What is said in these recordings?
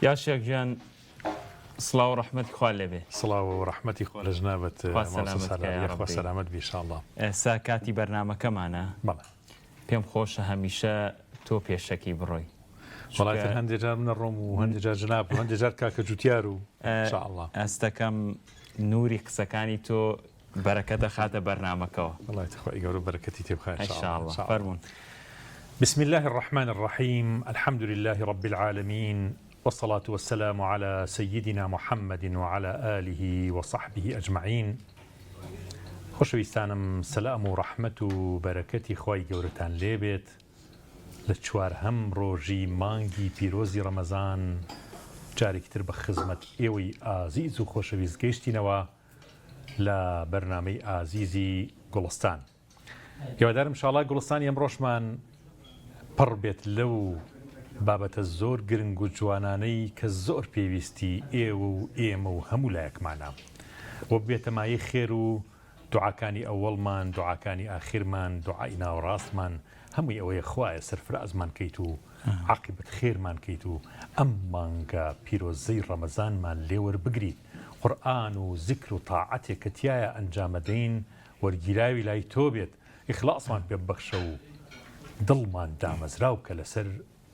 يا شيخ جان صلاة ورحمتك خوالي به صلاة ورحمتي خوالي جنابة سلامتك يا ربي وسلامت بي إن شاء الله. ساكاتي برنامج كمانا بلى بيم خوش هميشه تو بيشكي بروي والله هندي جار من الروم وهندي جار جناب وهندي جار كاكا جوتيارو إن شاء الله. استكم نوري قسكاني تو بركة خاطر برنامجك الله يتخوى يقولوا بركتي تبخير إن شاء الله. فرمون. بسم الله الرحمن الرحيم، الحمد لله رب العالمين، والصلاة والسلام على سيدنا محمد وعلى آله وصحبه أجمعين. خوشويستانم سلام ورحمة وبركة خوي جورتان ليبت لتشوار هم روجي مانجي بيروزي رمضان جاري كتر بخزمة إيوي عزيز وخوشويز جيشتينوا لبرنامج عزيزي گوڵستان. هیوادارم انشاءالله گوڵستان ئەمڕۆشمان پڕ بێت لەو بابەتە زۆر گرنگ و جوانانەی کە زۆر پێویستی ئێوە و ئێمە و هەموو لایەکمانە و بێتە مایەی خێر و دوعاکانی ئەوەڵمان، دوعاکانی ئاخرمان، دوعای ناوەڕاستمان، هەمووی ئەوەیە خوایە سەرفرازمان کەیت و عاقبەت خێرمان کەیت و ئەم مانگە پیرۆزەی ڕەمەزانمان لێوەربگریت. قورئان و ذکر و تاعەتێک کە تایە ئەنجامەدەین وەرگیراوی لای تۆ بێت، ئیخلاصمان پێ ببەخشە و دڵمان دامەزراو کە لەسەر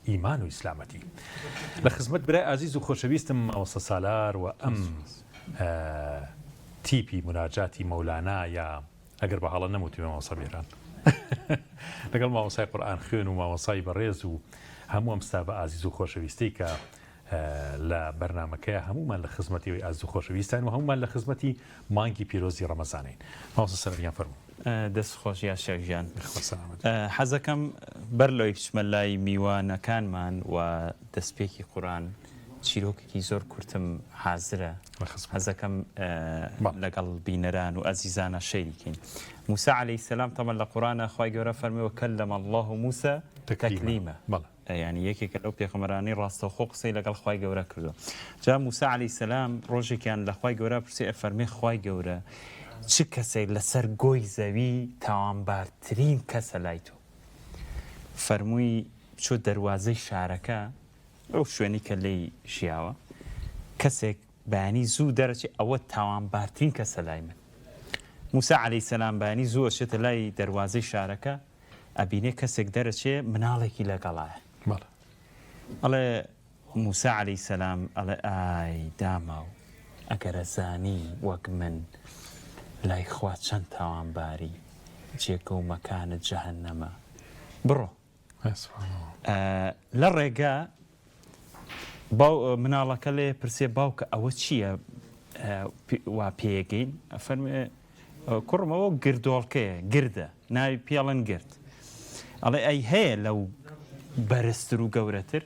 ئیمان و ئیسلامەتی. لە خزمەت برای ئازیز و خۆشەویستم ماوەسە سالار و ئەم تیپی مناجاتی مەولانە یا ئەگەر بە هەڵە نەموتی ماوەسە بێران لەگەڵ ماوەسای قورئان خوێن و ماوەسای بەڕێز و هەموو ئەم ستا بە ئازیز و خۆشەویستی کە لە بەرنامەکەیە هەمومان لە خزمەتی ئازیز و خۆشەویستان و هەمومان لە خزمەتی مانگی پیرۆزی ڕەمەزانین. ماوەسە سەرەریان فەرموو. دەست خۆش یا شێخ ژیان. حەزەکەم بەر لەوەی بچمە لای میوانەکانمان و دەستپێکی قورئان چیرۆکێکی زۆر کورتم حازرە، حەزەکەم لەگەڵ بینەران و ئەزیزانە شەیریکەین. موسى عليه السلام طبعا لە قورئانە خوای گەورە فەرمێ وەکەلەمە الله موسى تەکلیمە، یعنی یەکێکە لەو پێغەمبەرانەی ڕاستەوخۆ قسەی لەگەڵ خوای گەورە کردووە. جا موسى عليه السلام ڕۆژێکیان لە خوای گەورە پرسێ فەرمێ خوای گەورە چ کەسێک لەسەر گۆی زەوی تاوانبارترین کەسە لای تۆ؟ فەرمووی چۆ دەروازەی شارەکە ئەو شوێنی کە لێی ژیاوە کەسێک بەیانی زوو دەرەچێ ئەوە تاوانبارترین کەسە لای من. موسى عليه السلام بەیانی زوو ئەچێتە لای دەروازەی شارەکە ئەبینێ کەسێک دەرەچێ مناڵێکی لەگەڵایە. ئەڵێ موسى عليه السلام ئەڵێ ئای داماو ئەگەرە زانی وەک من لای خوا چەند تاوانباری جێگە و مەکانت جەهەنەمە بڕۆ. لە ڕێگا مناڵەکە لێ پرسێ باوکە ئەوە چییە وا پێگەین؟ فەرمێ کوڕمەوە گردۆڵکەیە، گردە، ناوی پێڵەن گرد. ئەڵێ ئەی هەیە لەو بەرزتر و گەورەتر؟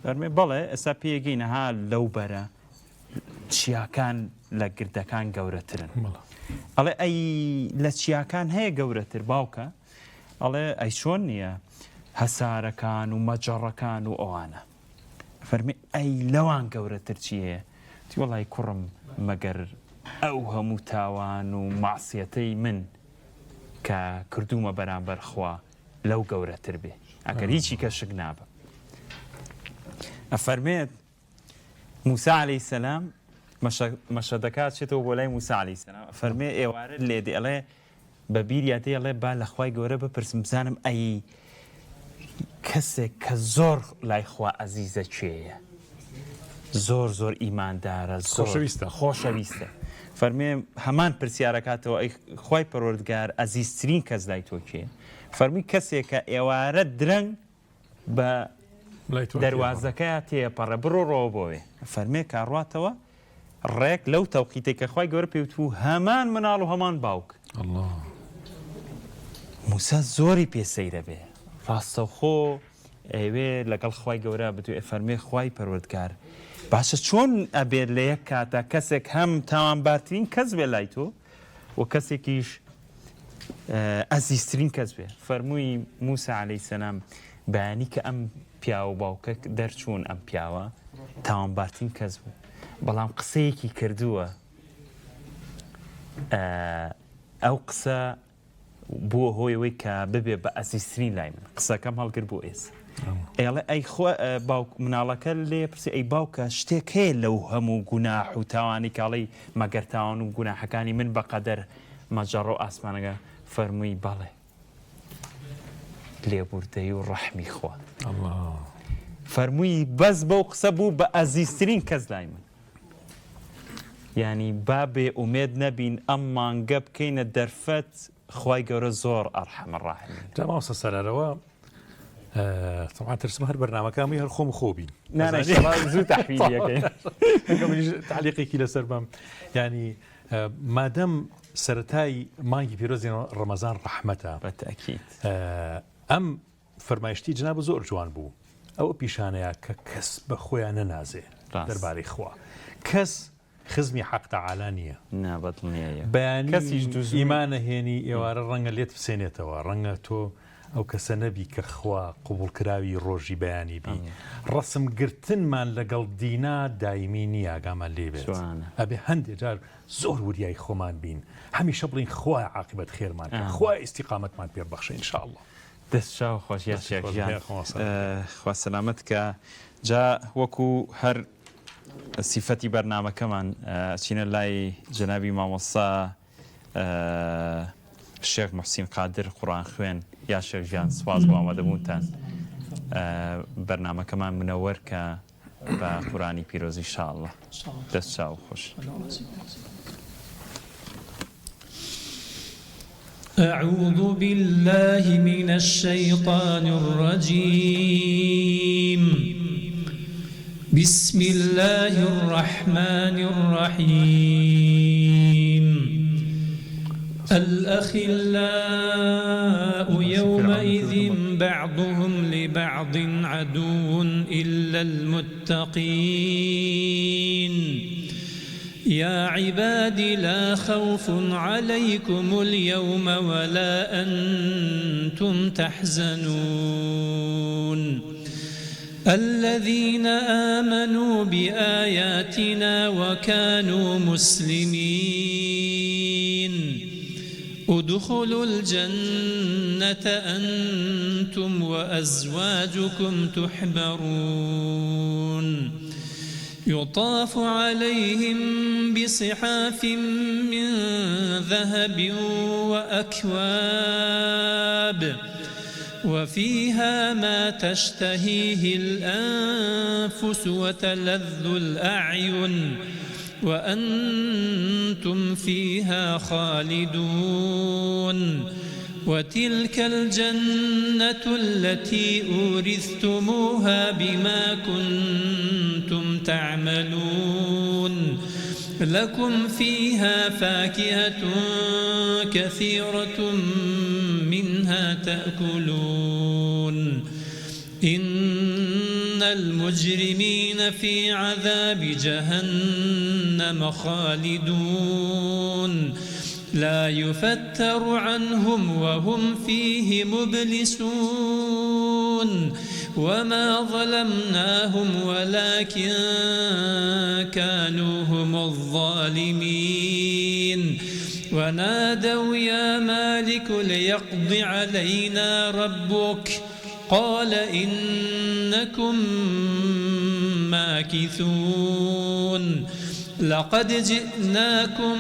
فەرمێ بەڵێ ئێستا پێگەینە ها لەو بەرە چیاکان لە گردەکان گەورەترن. ئەڵێ ئەی لە چیاکان هەیە گەورەتر باوکە؟ ئەڵێ ئەی چۆن نییە هەسارەکان و مەجەڕەکان و ئەوانە. فەرمی ئەی لەوان گەورەتر چی هەیە؟ تی وەڵی کوڕم مەگەر ئەو هەموو تاوان و ماسیەتەی من کە کردومە بەرامبەر خوا لەو گەورەتر بێ ئەگەر هیچی کە شک نابە. ئەفەرمێت موسى عليه السلام مەشە دەکات چێتەوە بۆ لای موسى عليه السلام فەرمێ ئێوارە لێدێ ئەڵێ بە بیریاتێ ئەڵێ با لە خوای گەورە بپرسم بزانم ئەی کەسێک کە زۆر لای خوا ئەزیزە کوێیە، زۆر زۆر ئیماندارە، خۆشەویستە. فەرمێ هەمان پرسیارەکاتەوە ئەی خوای پەروەردگار ئەزیزترین کەس لای تۆ کێیە؟ فەرمی کەسێکە ئێوارە درەنگ بە دەروازەکەیە تێپەڕە بڕۆڕەوە بۆوێ. فەرمێ کاڕواتەوە ڕێک لەو تەوقیتێک کە خوای گەورە پێوتبوو هەمان مناڵ و هەمان باوک. موسى زۆری پێسەیرە بێ ڕاستەوخۆ ئەوێ لەگەڵ خوای گەورە بتوێ فەرمێ خوای پەروەردگار باشە چۆن ئەبێت لە یەک کاتە کەسێک هەم تاوانبارترین کەس بێ لای تۆ و کەسێکیش ئەزیزترین کەس بێ؟ فەرمووی موسى عليه السلام بەیانی کە ئەم پیا و باوکە دەرچوون ئەم پیاوە تاوانبارترین کەس بوو، بەڵام قسەیەکی کردووە ئەو قسە بووە هۆیەوەی کە ببێ بە ئەزیزترین لای من قسەکەم هەڵگر بۆ ئێستا ئێڵێ ئەی خۆ مناڵەکە لێ پرسی ئەی باوکە شتێک هەیە لەو هەموو گوناح و تاوانی کاڵی مەگەر تاوان و گوناحەکانی من بەقەدەر مەجەڕ و ئاسمانەکە فەرمووی بەڵێ لێبوردەی و ڕەحمی خوا فەرمووی بەس بەو قسە بوو بە ئەزیزترین کەس لای من یعنی با بێ ئومێد نەبین ئەم مانگە بکەینە دەرفەت خوای گەورە زۆر ئەرحەمە ڕاحمین جاماوەسە سەرەرەوە طبعا ترسم هەر بەرنامەکەمی هەر خۆم خۆبین زوو تەحویلەکەین تعلیقێکی لەسەر بم ینی مادەم سەرەتای مانگی پیرۆزی ڕەمەزان ڕەحمەتە بەتەکید ئەم فەرمایشتی جناب زۆر جوان بوو ئەوە پیشانەیە کە کەس بە خۆیان نەنازێ دەربارەی خوا کەس خزمی حەق تەعالا نییە بەیانی ئیمانە هێنی ئێوارە ڕەنگە لێت بسێنێتەوە ڕەنگە تۆ ئەو کەسە نەبی کە خوا قوبوڵکراوی ڕۆژی بەیانی بی ڕسم گرتنمان لەگەڵ دینا دایمی نییە ئاگامان لێبێت ئەبێ هەندێک جار زۆر وریای خۆمان بین هەمیشە بڵین خوای عاقبەت خێرمان خوای ئیستیقامەتمان پێ بەخشە ئینشاءالله دەستچاو خۆشیە شێخجان خوا سەلامەت کە جا وەکو هەر سیفەتی بەرنامەکەمان چینە لای جەنابی مامۆستا شێخ موحسین قادر قورئان خوێن یا شێخجان سوپاس بۆ ئامادەبوونتان بەرنامەکەمان منەوەر کە بە قورئانی پیرۆزی ئینشاءالله دەستچاو خۆش أعوذ بالله من الشيطان الرجيم بسم الله الرحمن الرحيم الأخلاء يومئذ بعضهم لبعض عدو إلا المتقين يا عباد لا خوف عليكم اليوم ولا أنتم تحزنون الذين آمنوا بآياتنا وكانوا مسلمين ادخلوا الجنة أنتم وأزواجكم تحبرون يطاف عليهم بصحاف من ذهب وأكواب وفيها ما تشتهيه الأنفس وتلذ الأعين وأنتم فيها خالدون وتلك الجنة التي أورثتموها بما كنتم تعملون لكم فيها فاكهة كثيرة منها تأكلون إن المجرمين في عذاب جهنم خالدون لا يفتر عنهم وهم فيه مبلسون وما ظلمناهم ولكن كانوا هم الظالمين ونادوا يا مالك ليقض علينا ربك قال إنكم ماكثون لقد جئناكم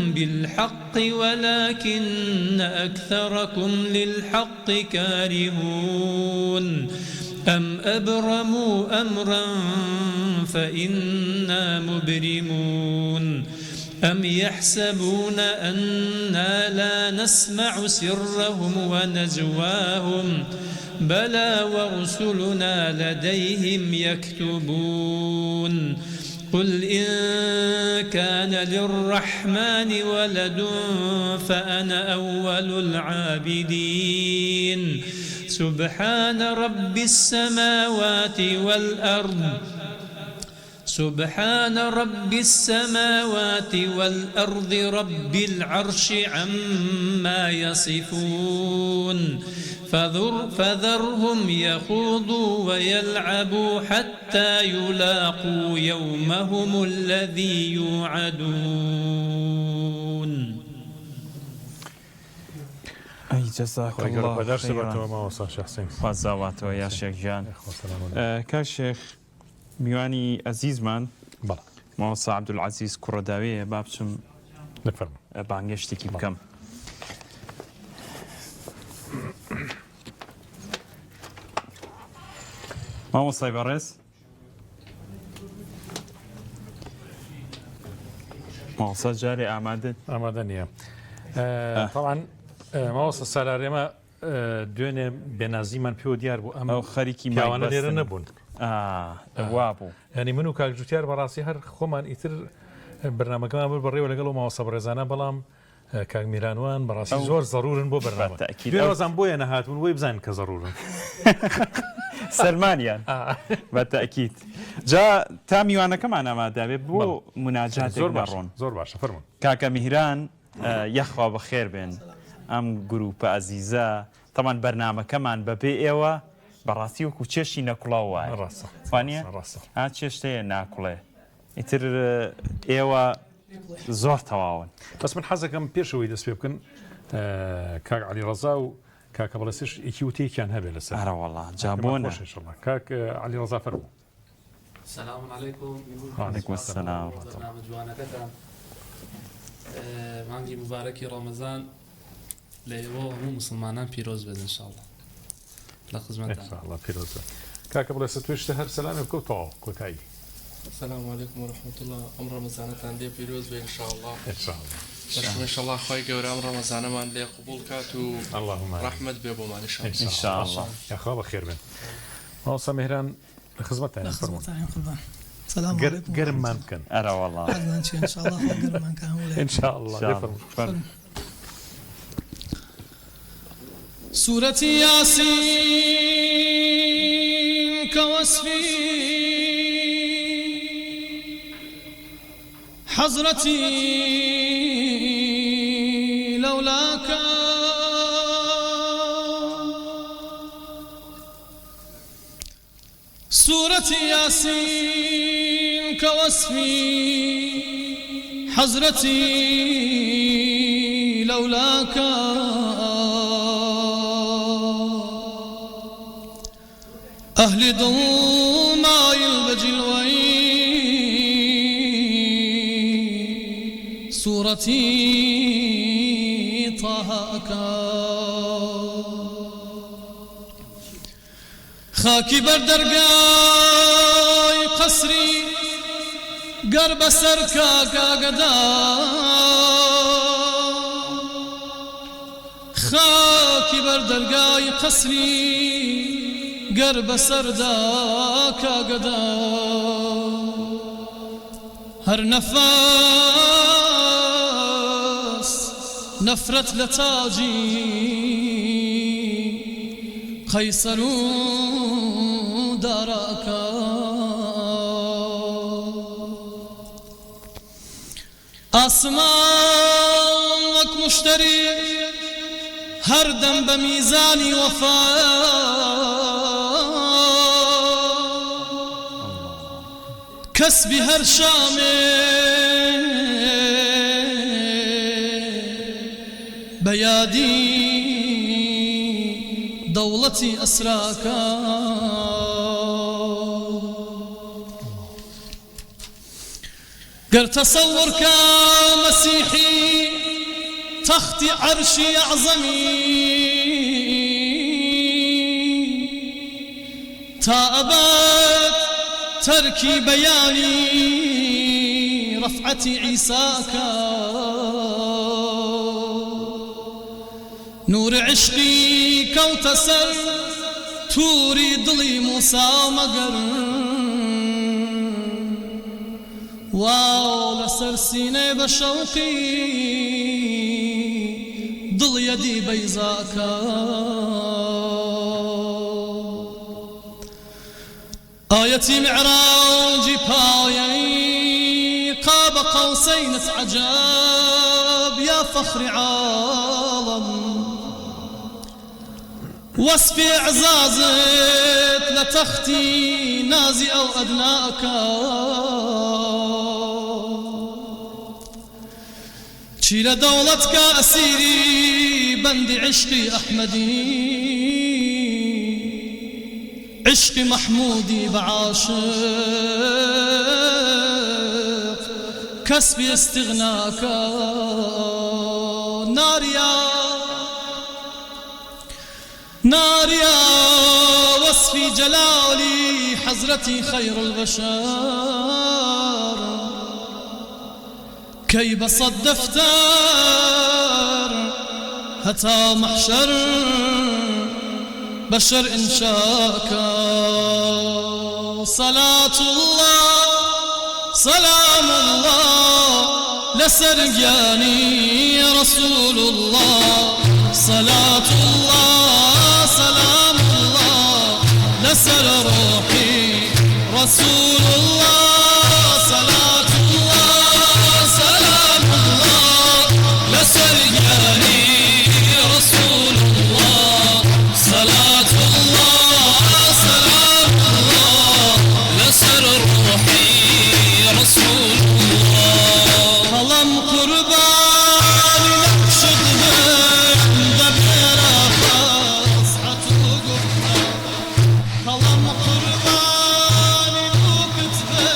بالحق ولكن أكثركم للحق كارهون أم أبرموا أمرا فإنا مبرمون أم يحسبون أنا لا نسمع سرهم ونجواهم بلى ورسلنا لديهم يكتبون قل إن كان للرحمن ولد فأنا أول العابدين سبحان رب السماوات والأرض سبحان رب السماوات والأرض رب العرش عما يصفون فذرهم يخوضوا ويلعبوا حتى يلاقوا يومهم الذي يوعدون جەزاک خۆی گەورە الله بەدەرس خەیرا. بەتەوە ماوەسا شێخ حوسێن. خوازاواتەوە یا شێخجان. سەلام عەلیکم. کاک شێخ میوانی ئەزیزمان بەڵێ مامۆستا عەبدولعەزیز کوڕەداویە با بچم نەفەرموو. بانگەشتێکی بکەم. مامۆستای بەڕێز مامۆستا جارێ ئامادەن ئامادە نییە. طبعاً ماوەستا سالار ئێمە دوێنێ بێنازیمان پێوە دیار بوو ئەمە ئەو خەریکی پیاوانە لێرە نەبوون. وا بوو ینی من و کاک جوتیار بەڕاستی هەر خۆمان ئیتر بەرنامەکەمان بر بەڕێوە لەگەڵ و ماوەستا بەڕێزانە بەڵام کاک میرانوان بەڕاستی زۆر زەڕورن بۆ بەرنامە. دوێ ڕۆزان بۆیە نەهاتبوون وەی بزانن کە زەڕورن. سەرمانیان بەتەکیت جا تا میوانەکەمان ئامادەبێت بۆ مناجاتێک بەڕۆن. زۆر باشە فەرموون. کاکە میهران یەخوا بەخێر بێن ئەم گروپە ئەزیزە تەمان بەرنامەکەمان بەبێ ئێوە بەڕاستی وەکو چێشی نەکوڵاو وایە وانە ها چێشتەیە ناکوڵێ ئیتر ئێوە زۆر تەواون. بەس من حەزەکەم پێشەوەی دەست پێ بکەن کاک عەلیڕەزا و کاکە بەڵێسش ئیکی وتەیەکیان هەبێت لەسەر. ئەرەوەڵا جابۆنە کاک عەلیڕەزا فەرموو. السلام عليكم. وعليكم السلام. برنامج جوانەکەتان مانگی مبارەکی ڕەمەزان لە ئێوە هەموو مسلمانان پیرۆز بێت ئینشاءالله لە خزمەتتان. الله پیرۆزە. کاکە بەڵێسە توێشتە هەر سەلامی بکەوتەوە کۆتایی. السلام عليكم ورحمة الله. ئەم ڕەمەزانەتان لێ پیرۆز بێت ئینشاءالله. ئینشاءالله خۆی گەورە ئەم ڕەمەزانەمان لێ قبول کات و ڕەحمەت بێ بۆمان ئینشاءالله. یاخوا بەخێر بێن. ماوەستا میهران لە خزمەتتان فەرموون. سلام عليكم. گەرممان بکەن. ئەرەوەڵا ان شاء الله گەرممان کامل. ئینشاءالله فەرموون. سورة ياسين كوصفي حضرتي لولاك سورة ياسين كوصفي حضرتي لولاك أهل ضماي البجلوي صورتي طهاك خاكي بردرقاي قصري قرب سركا قاقدا خاكي بردرقاي قصري قرب سرداك قدا هر نفس نفرت لتاجي قيصر داراك آسمانك مشتري هر دم بميزاني وفاء كسبي هر شامي بيادي دولتي أسراكا قر تصور كمسيحي تختي عرشي أعظمي تأبت تركي بياني رفعتي عيساك نور عشقي كوتسر توري ضلي موسى مقر واو لسر سيني بشوقي ضل يدي بيزاك آيتي معراجي بايي قاب قوسين عجاب يا فخر عالم وصفي اعزازك لتختي نازي او ادناك چی لە دەوڵەتکە ئەسیری بند عشقي أحمدي عشق محمودي بعاشق كسبي استغناك ناريا وصفي جلالي حضرتي خير البشر كي بصدفتر هتا محشر بشر إنشاك صلاة الله سلام الله لسرجاني رسول الله صلاة الله سلام الله لسر روحي رسول الله صلاة الله سلام الله لسرجاني رسول الله صلاة الله سلام الله لسر روحي رسول الله هلم قرباني نقشد من دبيرة فصحة وقفة هلم قرباني وكتبة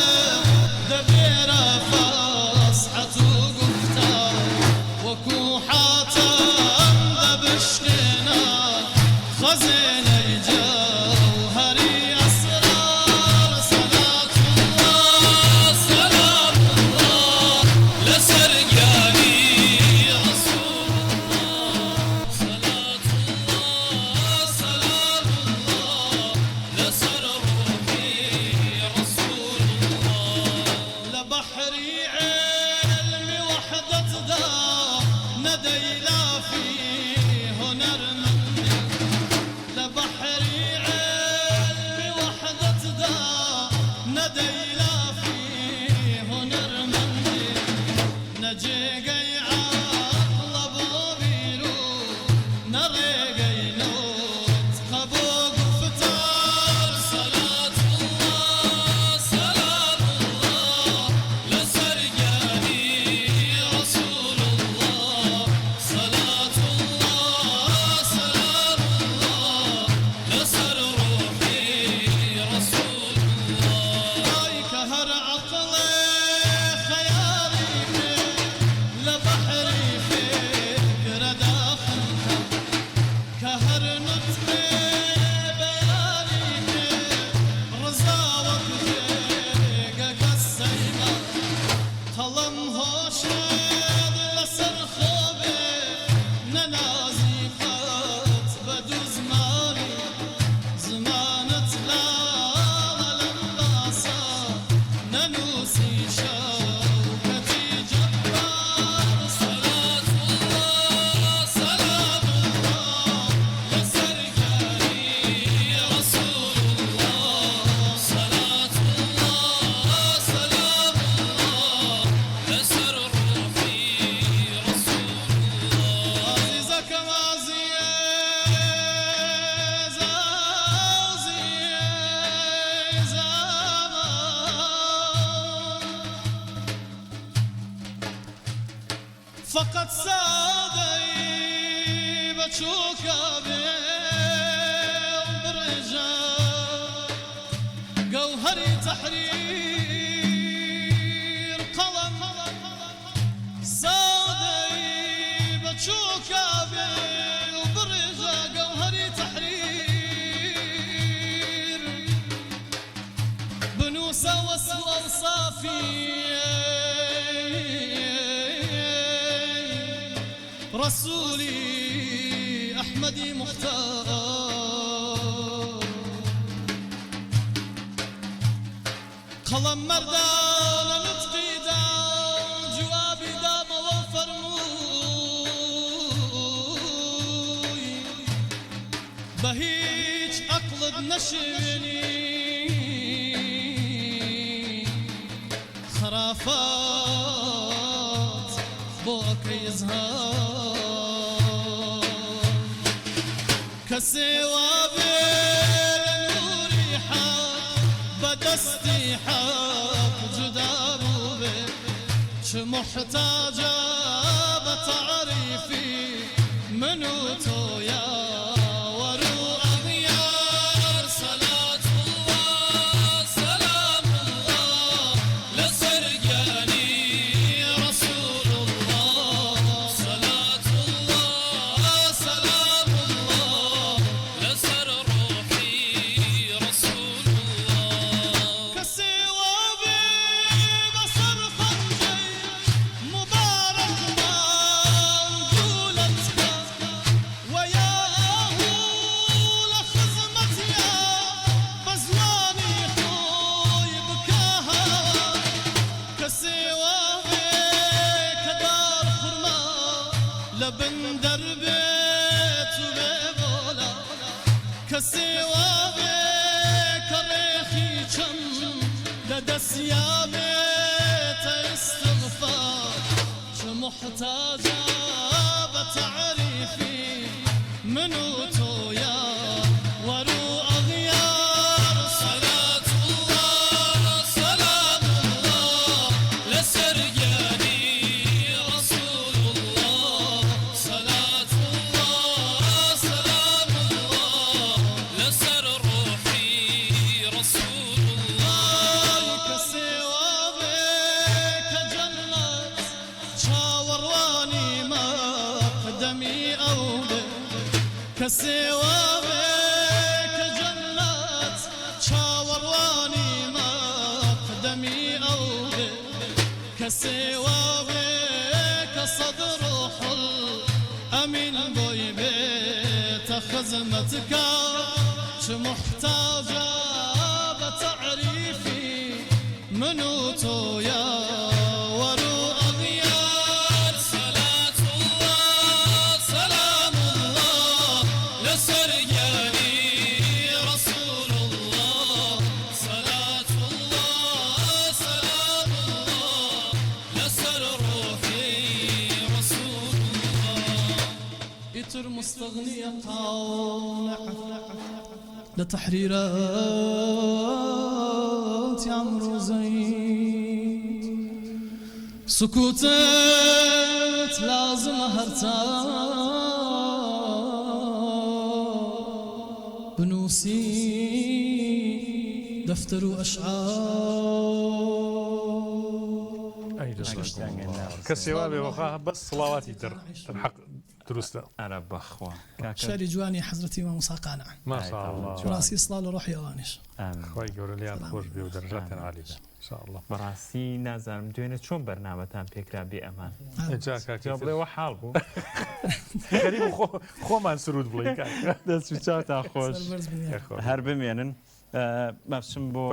دبيرة فصحة وقفة وكوحاتا دبشقنا خزينة جوهري أسرار صلاة الله سلام الله لسرجاني رسول الله صلاة الله سلام الله لسر روحي رسول الله لبحري علمي وحدة دا ندي لا فيه هنر مني لبحري علمي وحدة دا ندي لا فيه هنر مني نجي عقل بابيلو نريقي نوت خبوق فتار صلاة الله سلام الله لسرجاني رسول الله صلاة الله سلام الله لسر روحي رسول الله كهر عقلي خيالي لبحري فكر داخلها كهر نطقي بياني رزاوك جيقك السيمة قلم هوشد لسر خوبي ننازي قد بدو زماني زمانة لا لنباسا ننوسي شوكتي جبار صلاة الله سلام الله لسرجاني رسول الله صلاة الله سلام الله لسر روحي رسول الله عزيزك وعزيز فقط سادي بتشوكا برجا جوهري تحرير قلم سادي بتشوكا برجا جوهري تحرير بنوسة وسوى صافي رسولي أحمدي مختار قلم مردان نطقي دام جوابي دام وفرموي بهيج أقلد نشرني خرافات بوك يزهار كسوا بالنوري حق بدستي حق جدابو بك شو محتاجة بتعريفي منو سێوابێ کە ڕێخی چەند لە دەستیابێتە ئیستغفار چ محتاجە بە تعریفی من و تۆیە وەرو ئەغیار سەلات الله سەلام الله لەسەر گیانی ڕەسوول الله سەلات الله سەلام الله لەسەر ڕۆحی ڕەسوول الله کە سێوابێ کە جەنەت چاوەڕوانی مەقدەمی ئەو بێ کە سێوابێ کە جەنەت چاوەڕوانی مەقدەمی ئەو بێ کە سێوابێ کە سەد ڕۆح ئەمین بۆی بێتە خزمەتکە چ محتاجە بە تعریفی من و تۆیە وەرو ئەغیار سەلات الله سەلام الله لەسەر گیانی ڕەسوول الله سەلات الله سەلام الله لەسەر ڕۆحی ڕەسوول الله ئیتر مستغنیە قاونە لتحريرات عمرو زيد سكوتات لازم هرتا بنوسي دفتر وأشعار أي كسيوابي وخاها بس صلواتي تنحق دروسته أنا بخوا شاري جواني حضرتي إمام موسى قانع ما شاء الله راسي صلال روحي أوانش خوي قول لي خوش بي ودرجات عالية إن شاء الله بەڕاستی نازانم دوێنێ چۆن بەرنامەتان پێکرا بێ ئەمان جا بڵێ وە حاڵ بوو غريب خۆمان سرود بڵێ دەست و چاوتان خۆش سربرز بنيا هەر بمێنن مەبچم بۆ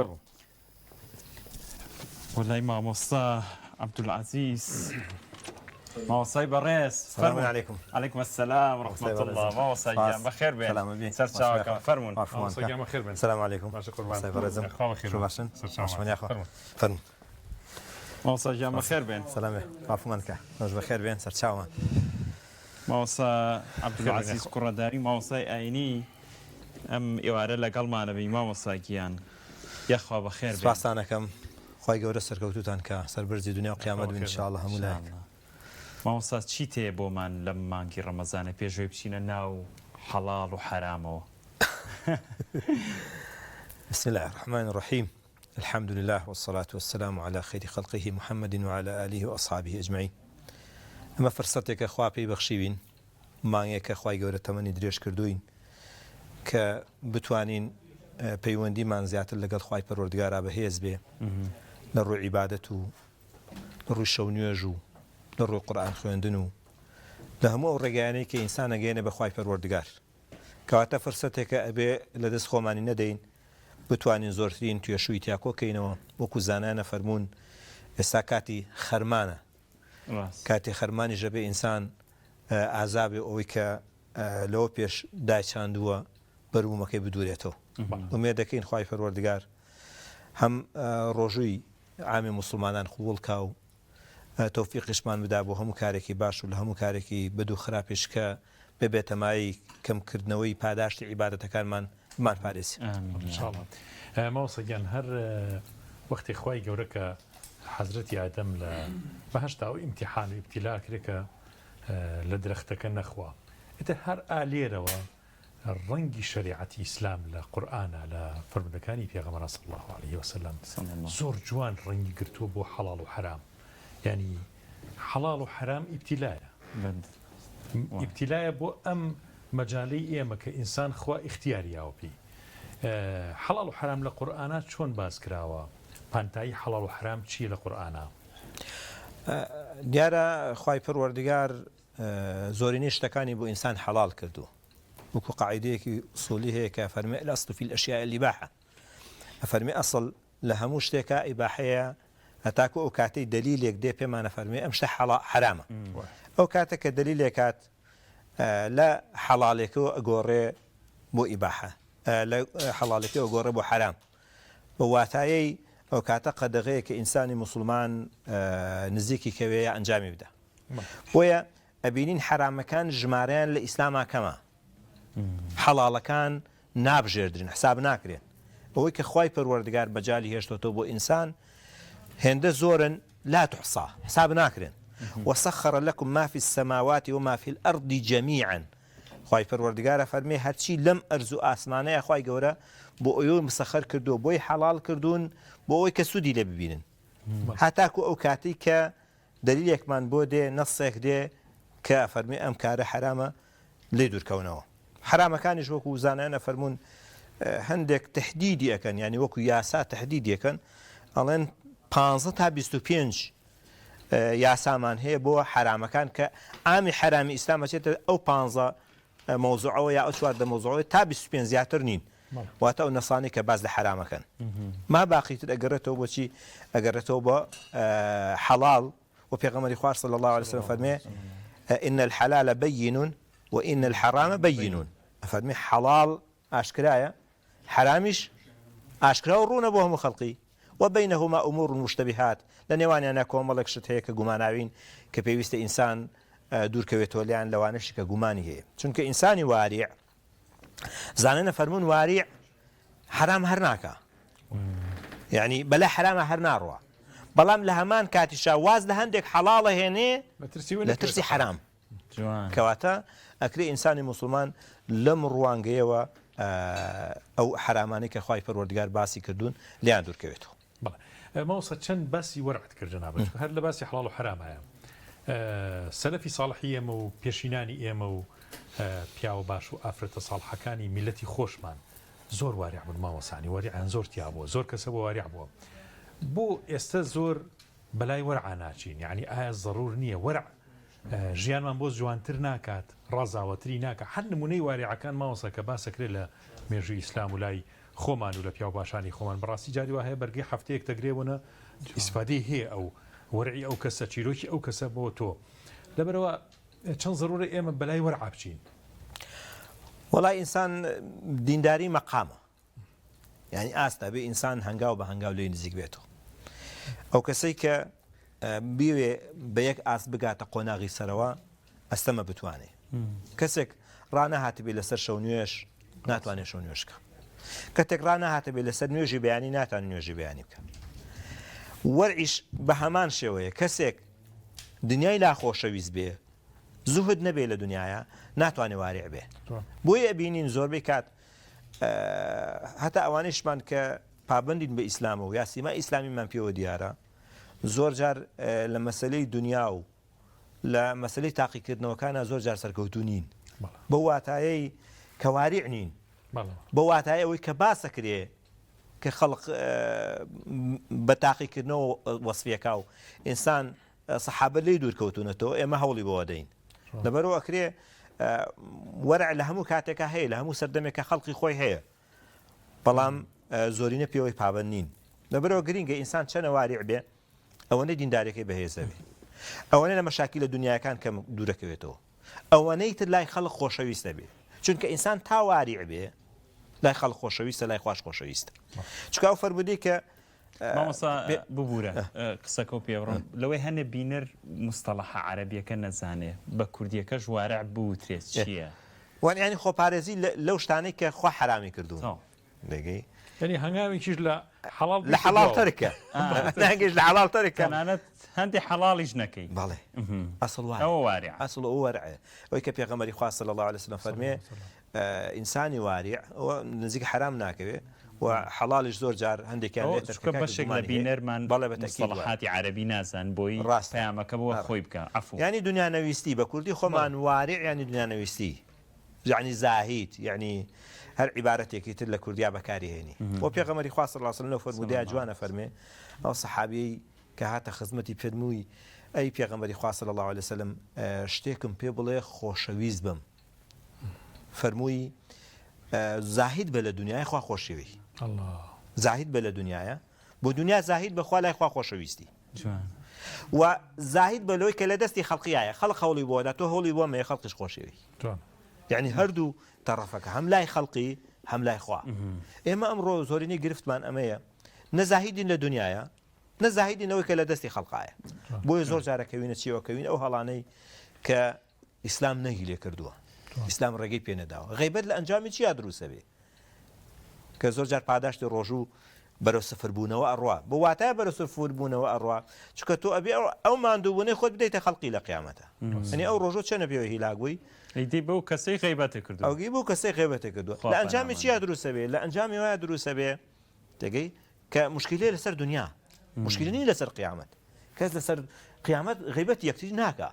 وەلای مامۆستا عەبدولعەزیز مامۆستای بەڕێز السلام عليكم. عليكم السلام ورحمة الله مامۆستا گیان بەخێر بێن سلام بێ. سەر چاوەکەم فەرموون سلام خير بن السلام عليكم. باشا قربان. ساي فرزم. خواه خير. شو باشن؟ سلام. يا اخو. فرم. مامۆستا گیان بەخێر بێن سلام عفو منك. نوش بخير بين سر تشاوما. مامۆستا عەبدولعەزیز کوڕەداری مامۆستای ئاینی ئەم ئێوارە لەگەڵمانەبی مامۆستا گیان یەخوا بەخێر بێن سپاسانكم. خوای گەورە سەرکەوتوتان کە سەربەرزی دنیا و قیامەت بن ان شاء الله هەموو لایەک. مامۆستا چی تێ بۆمان لەم مانگی ڕەمەزانە پێشوەی بچینە ناو حەڵاڵ و حەرامەوە بسم الله الرحمن الرحيم. الحمد لله والصلاة والسلام على خير خلقه محمد وعلى آله وأصحابه أجمعين. أما فرصتك أخوة بي بخشيوين مانگێک کە خوای گەورە تەمەنی درێژ کردوین کە بتوانین پەیوەندیمان زیاتر لەگەڵ خوای پەروەردگارا بەهێز بێ لە ڕووی عیبادەت و لە ڕووی شەو نوێژ و لە ڕووی قورئان خوێندن و لە هەموو ئەو ڕێگەیانەی کە ئینسان ئەگەیەنە بە خوای پەروەردگار کەواتە فرسەتێکە ئەبێ لەدەست خۆمانی نەدەین بتوانین زۆرترین توێشووی تیا کۆکەینەوە وەکو زانانە فەرموون ئێستا کاتی خەرمانە کاتی خەرمانی ژەبێ ئینسان ئازابێ ئەوەی کە لەوە پێش دایچاندووە بەروومەکەی بدورێتەوە ومێ دەکەین خوای پەروەردگار هەم ڕۆژووی عامی موسڵمانان قبوڵکا و تەوفیقیشمان بدا بۆ هەموو کارێکی باش و لە هەموو کارێکی بد و خراپش کە ببێتەمایی کەمکردنەوەی پاداشتی عیبادەتەکانمان مان پارێزی ماوەسەگیان هەر وەختی خوای گەورە کە حەزرەتی ئادەم لە بەهەشتا و ئیمتیحان و ئیبتیلا کرێ کە لە درەختەکە نەخوا ئێتر هەر ئالێرەوە ڕەنگی شریعەتی ئیسلام لە قورئانە لە فەرمودەکانی پێغەمبەر صلی الله عليه وسلم زۆر جوان ڕەنگی گرتووە بۆ حەڵاڵ و حرام یعنی حەڵاڵ و حرام ئیبتیلایە ئیبتیلایە بۆ ئەم مەجاالەی ئێمە کە ئینسان خوا ئیختیاریاوە پێی حەڵاڵ و حرام لە قورئانە چۆن باز کراوە پانتایی حەڵاڵ و حرام چیە لە قورئانە دیارە خوای پەروەردگار زۆرینەی شتەکانی بۆ ئینسان حەڵاڵ کردو وەکو قاعیدەیەکی ئوسولی هەیە کە فەرمێ الأصل في الأشياء الإباحة فەرمێ ئەسڵ لە هەموو شتێکە ئیباحەیە هەتاکو ئەو کاتەی دلیلێک دێ پێمانە فەرمێ ئەم شتە حرامە ئەو کاتە کە دلیلێکات لە حەڵالێکەوە ئەگۆڕێ بۆ ئیباحە حەڵاڵەکەیەوە گۆڕێ بۆ حرام بە واتایەی ئەو کاتە قەدەغەیە کە ئینسانی مسلمان نزیکی کەوێیە ئەنجامی بدە بۆیە ئەبینین حرامەکان ژمارەیان لە ئیسلاما کەمە حەڵاڵەکان نابژێردرن حساب ناکرێن ئەوەی کە خوای پەروەردگار بەجالی هێشتۆتەوە بۆ ئینسان هێندە زۆرن لا تحصى حساب ناکرێن وسخر لكم ما في السماوات وما في الأرض جميعا خوای پەروەردگارە فەرمێ هەرچی لەم ئەرز و ئاسمانەیە خوای گەورە بۆ ئەوەی مسەخەر کردووە بۆی حەڵال کردوون بۆ ئەوەی کە سوودی لێ ببینن هەتاکو ئەو کاتی کە دلیلێکمان بۆ دێ نەسێک دێ کە فەرمێ ئەم کارە حرامە لێ دوورکەونەوە حرامەکانیش وەکو زانایانە فەرمونون هەندێک تهدیدی ئەەکەن ینی وەکو یاسا تهدیدیەکەن ئەڵێن 15 تا 25 یاسامان هەیە بۆ حرامەکان کە ئامی حرامی ئیسلام ئەچێتە ئەو 15 مۆزوعەوە یا ئەو چواردە مۆزوعەوەی تا 25 زیاتر نین واتە ئەو نەسانی کە باز لە حرامەکەن ما باقیتر ئەگەڕێتەوە بۆچی ئەگەڕێتەوە بۆ حەڵاڵ و پێغەمبەری خوا صلی الله عليه وسلم فەرمێ إن الحلال بين وإن الحرام بين فەرمێ حەڵاڵ ئاشکرایە حرامیش ئاشکرا و ڕوونە بۆ هەموو خەڵقی وبينهما أمور مشتبهات لە نێوانیانە کۆمەڵێک شت هەیە کە گوماناوین کە پێویستە ئینسان دوورکەوێتەوە لیان لەوانەشی کە گومانی هەیە چونکە ئینسانی واریع زانانە فەرموون واریع حرام هەر ناکە یعنی بەلا حرامە هەر ناڕوە بەڵام لە هەمان کاتیشا واز لە هەندێک حەڵاڵە هێنێ لە ترسی حرام کەواتە ئەکرێ ئینسانی مسلمان لەم ڕوانگەیەوە ئەو حرامانی کە خوای پەروەردگار باسی کردوون لیان دوورکەوێتەوە ماوەسە چەند باسی وەرعت کرد جەناب هەر لە باسی حەڵاڵ و حرامایە سەلەفی ساڵحی ئێمە و پێشینانی ئێمە و پیاوە باش و ئافرەتە ساڵحەکانی میلەتی خۆشمان زۆر واریع بوون ماوەسانی وەریعیان زۆر تیا بووە زۆر کەسە بۆ واریع بووە بۆ ئێستا زۆر بەلای وەرعا ناچین یعنی ئایا ضرور نییە وەرع ژیانمان بۆ جوانتر ناکات ڕازاوەتری ناکات هەر نمونەی واریعەکان ماوەسە کە باسەکرێت لە مێژووی ئیسلام و لای خۆمان و لە پیاو باشانی خۆمان بەڕاستی جاری وا هەیە بەرگەی هەفتەیەک دەگرێونە ئیسفادەی هەیە ئەو وەرعی ئەو کەسە چیرۆکی ئەو کەسە بۆ تۆ لەبەرەوە چەند ضرورە ئێمە بەلای وەرعا بچین وەڵای ئینسان دینداری مەقامە یعنی ئاستا بێ ئینسان هەنگاو بە هەنگاو لێی نزیک بێتەوە ئەو کەسەی کە بیوێ بە یەک ئاست بگاتە قۆناغی سەرەوە ئەستەمە بتوانێ کەسێک ڕانەهاتبێ لەسەر شەو نوێش ناتوانێت شەو نوێشکە کەتێک ڕانەهاتبێ لەسەر نوێژی بەیانی ناتوان نوێژی بەیانی بکە وەرعیش بە هەمان شێوەیە کەسێک دنیای لا خۆشەویست بێ زوهد نەبێ لە دنیاە ناتوانێت واریع بێ بۆیە ئەبینین زۆربەی کات هەتا ئەوانەیشمان کە پابندین بە ئیسلامە و یا سیما ئیسلامیمان پێوە دیارە زۆر جار لە مەسەلەی دنیا و لە مەسەلەی تاقیکردنەوەکانە زۆر جار سەرکەوتو نین بە واتایەی کە واریع نین بە واتایە ئەوەی کە باسەکرێ کە خەڵق بە تاقیکردنەوە وەسفیەکە و ئینسان سەحابە لێی دوورکەوتونەتەوە ئێمە هەوڵی بۆ دەین لەبەرەوە ئەکرێ وەرع لە هەموو کاتێکە هەیە لە هەموو سەردەمێکە خەڵقی خۆی هەیە بەڵام زۆرینە پێوەی پابند نین لەبەرەوە گرینگە ئینسان چەنە واریع بێ ئەوەنەی دیندارەکەی بەهێزە بێ ئەوەنەی لە مەشاکیل لە دنیاکان کەم دوورەکەوێتەوە ئەوەنەی تر لای خەڵق خۆشەویستە بێ چونکە ئینسان تا واریع بێ لای خەڵق خۆشەویستە لای خوش خۆشەویستە چونکە ئەو فەرمودی کە مامۆستا ببوورە قسەکە و پێڕۆن لەوەی هەنێ بینەر مستەڵەحە عەرەبیەکە نەزانێ بە کوردیەکەش وارع بوترێت چییە؟ وانیانی خۆپارێزی لەو شتانەی کە خوا حرامی کردوون دەگەی ینی هەنگاوێکیش لە حەڵاڵ لە حەڵاڵ تەرکە ناگەیش لە حەڵاڵ تەرکە تەنانەت هەندێ حەڵاڵیش نەکەی بەڵێ ئەسڵ ئەوە واریع ئەسڵ ئەو وەرعە ئەوەی کە پێغەمبەری خوا صلی الله عليه وسلم فەرمێ ئینسانی واریع ئەوە نزیک حرام ناکەوێ و حەڵاڵیش زۆر جار هەندێکیان لێتەکە بەشێک لە بینەرمان مستەڵەحاتی عەرەبی نازان بۆی پەیامەکە بۆ خۆی بکە عەفو یعنی دنیانەویستی بە کوردی خۆمان واریع یعنی دنیانەویستی یعنی زاهید یعنی هەر عیبارەتێکی تر لە کوردیا بەکاری هێنی بۆ پێغەمبەری خوا صلی الله عليه وسلم لەو فەرمودەیە جوانە فەرمێ ئەو سەحابیەی کە هاتە خزمەتی فەرمووی ئەی پێغەمبەری خوا صلی الله عليه وسلم شتێکم پێ بڵێ خۆشەویست بم فەرمووی زاهید بە لە دنیای خوا خۆشەوی زاهید بە لە دنیاە بۆ دنیا زاهید بەخوا لای خوا خۆشەویستی و زاهید بەلەوەی کە لە دەستی خەڵقیایە خەڵق هەوڵی بۆدا تۆ هەوڵی بۆ مێ خەڵقیش خۆشەوی یعنی هەردوو تەڕەفەکە هەم لای خەڵقی هەم لای خوا ئێمە ئەمڕۆ زۆرینی گرفتمان ئەمەیە نەزاهیدین لە دنیاە نەزاهیدینەوەی کە لە دەستی خەڵقایە بۆیە زۆر جارەکەوینە چیوەکەوین ئەو هەڵانەی کە ئیسلام نەهی لێ کردووە ئیسلام ڕێگەی پێ نەداوە غیبەت لە ئەنجامی چیا دروستە بێ کە زۆر جار پاداشتی ڕۆژوو بەرەو سفربوونەوە ئەڕوا بۆ واتایە بەرەو سفربوونەوە ئەڕوا چکە تۆ ئەبێ ئەو ماندووبوونەی خۆت بدەیتە خەڵقی لە قیامەتە ئەنی ئەو ڕۆژۆ چەنە پێوە هیلاگووی ئەیدی بەو کەسەی غیبەتی کردو ئەوگی بۆ کەسەی غیبەتی کردووە لە ئەنجامی چیا دروستە بێ لە ئەنجامی وایە دروستە بێ تێگەی کە مشکلەیە لەسەر دنیا مشکلنی لەسەر قیامەت کەس لەسەر قیامەت غیبەت یەکتری ناکە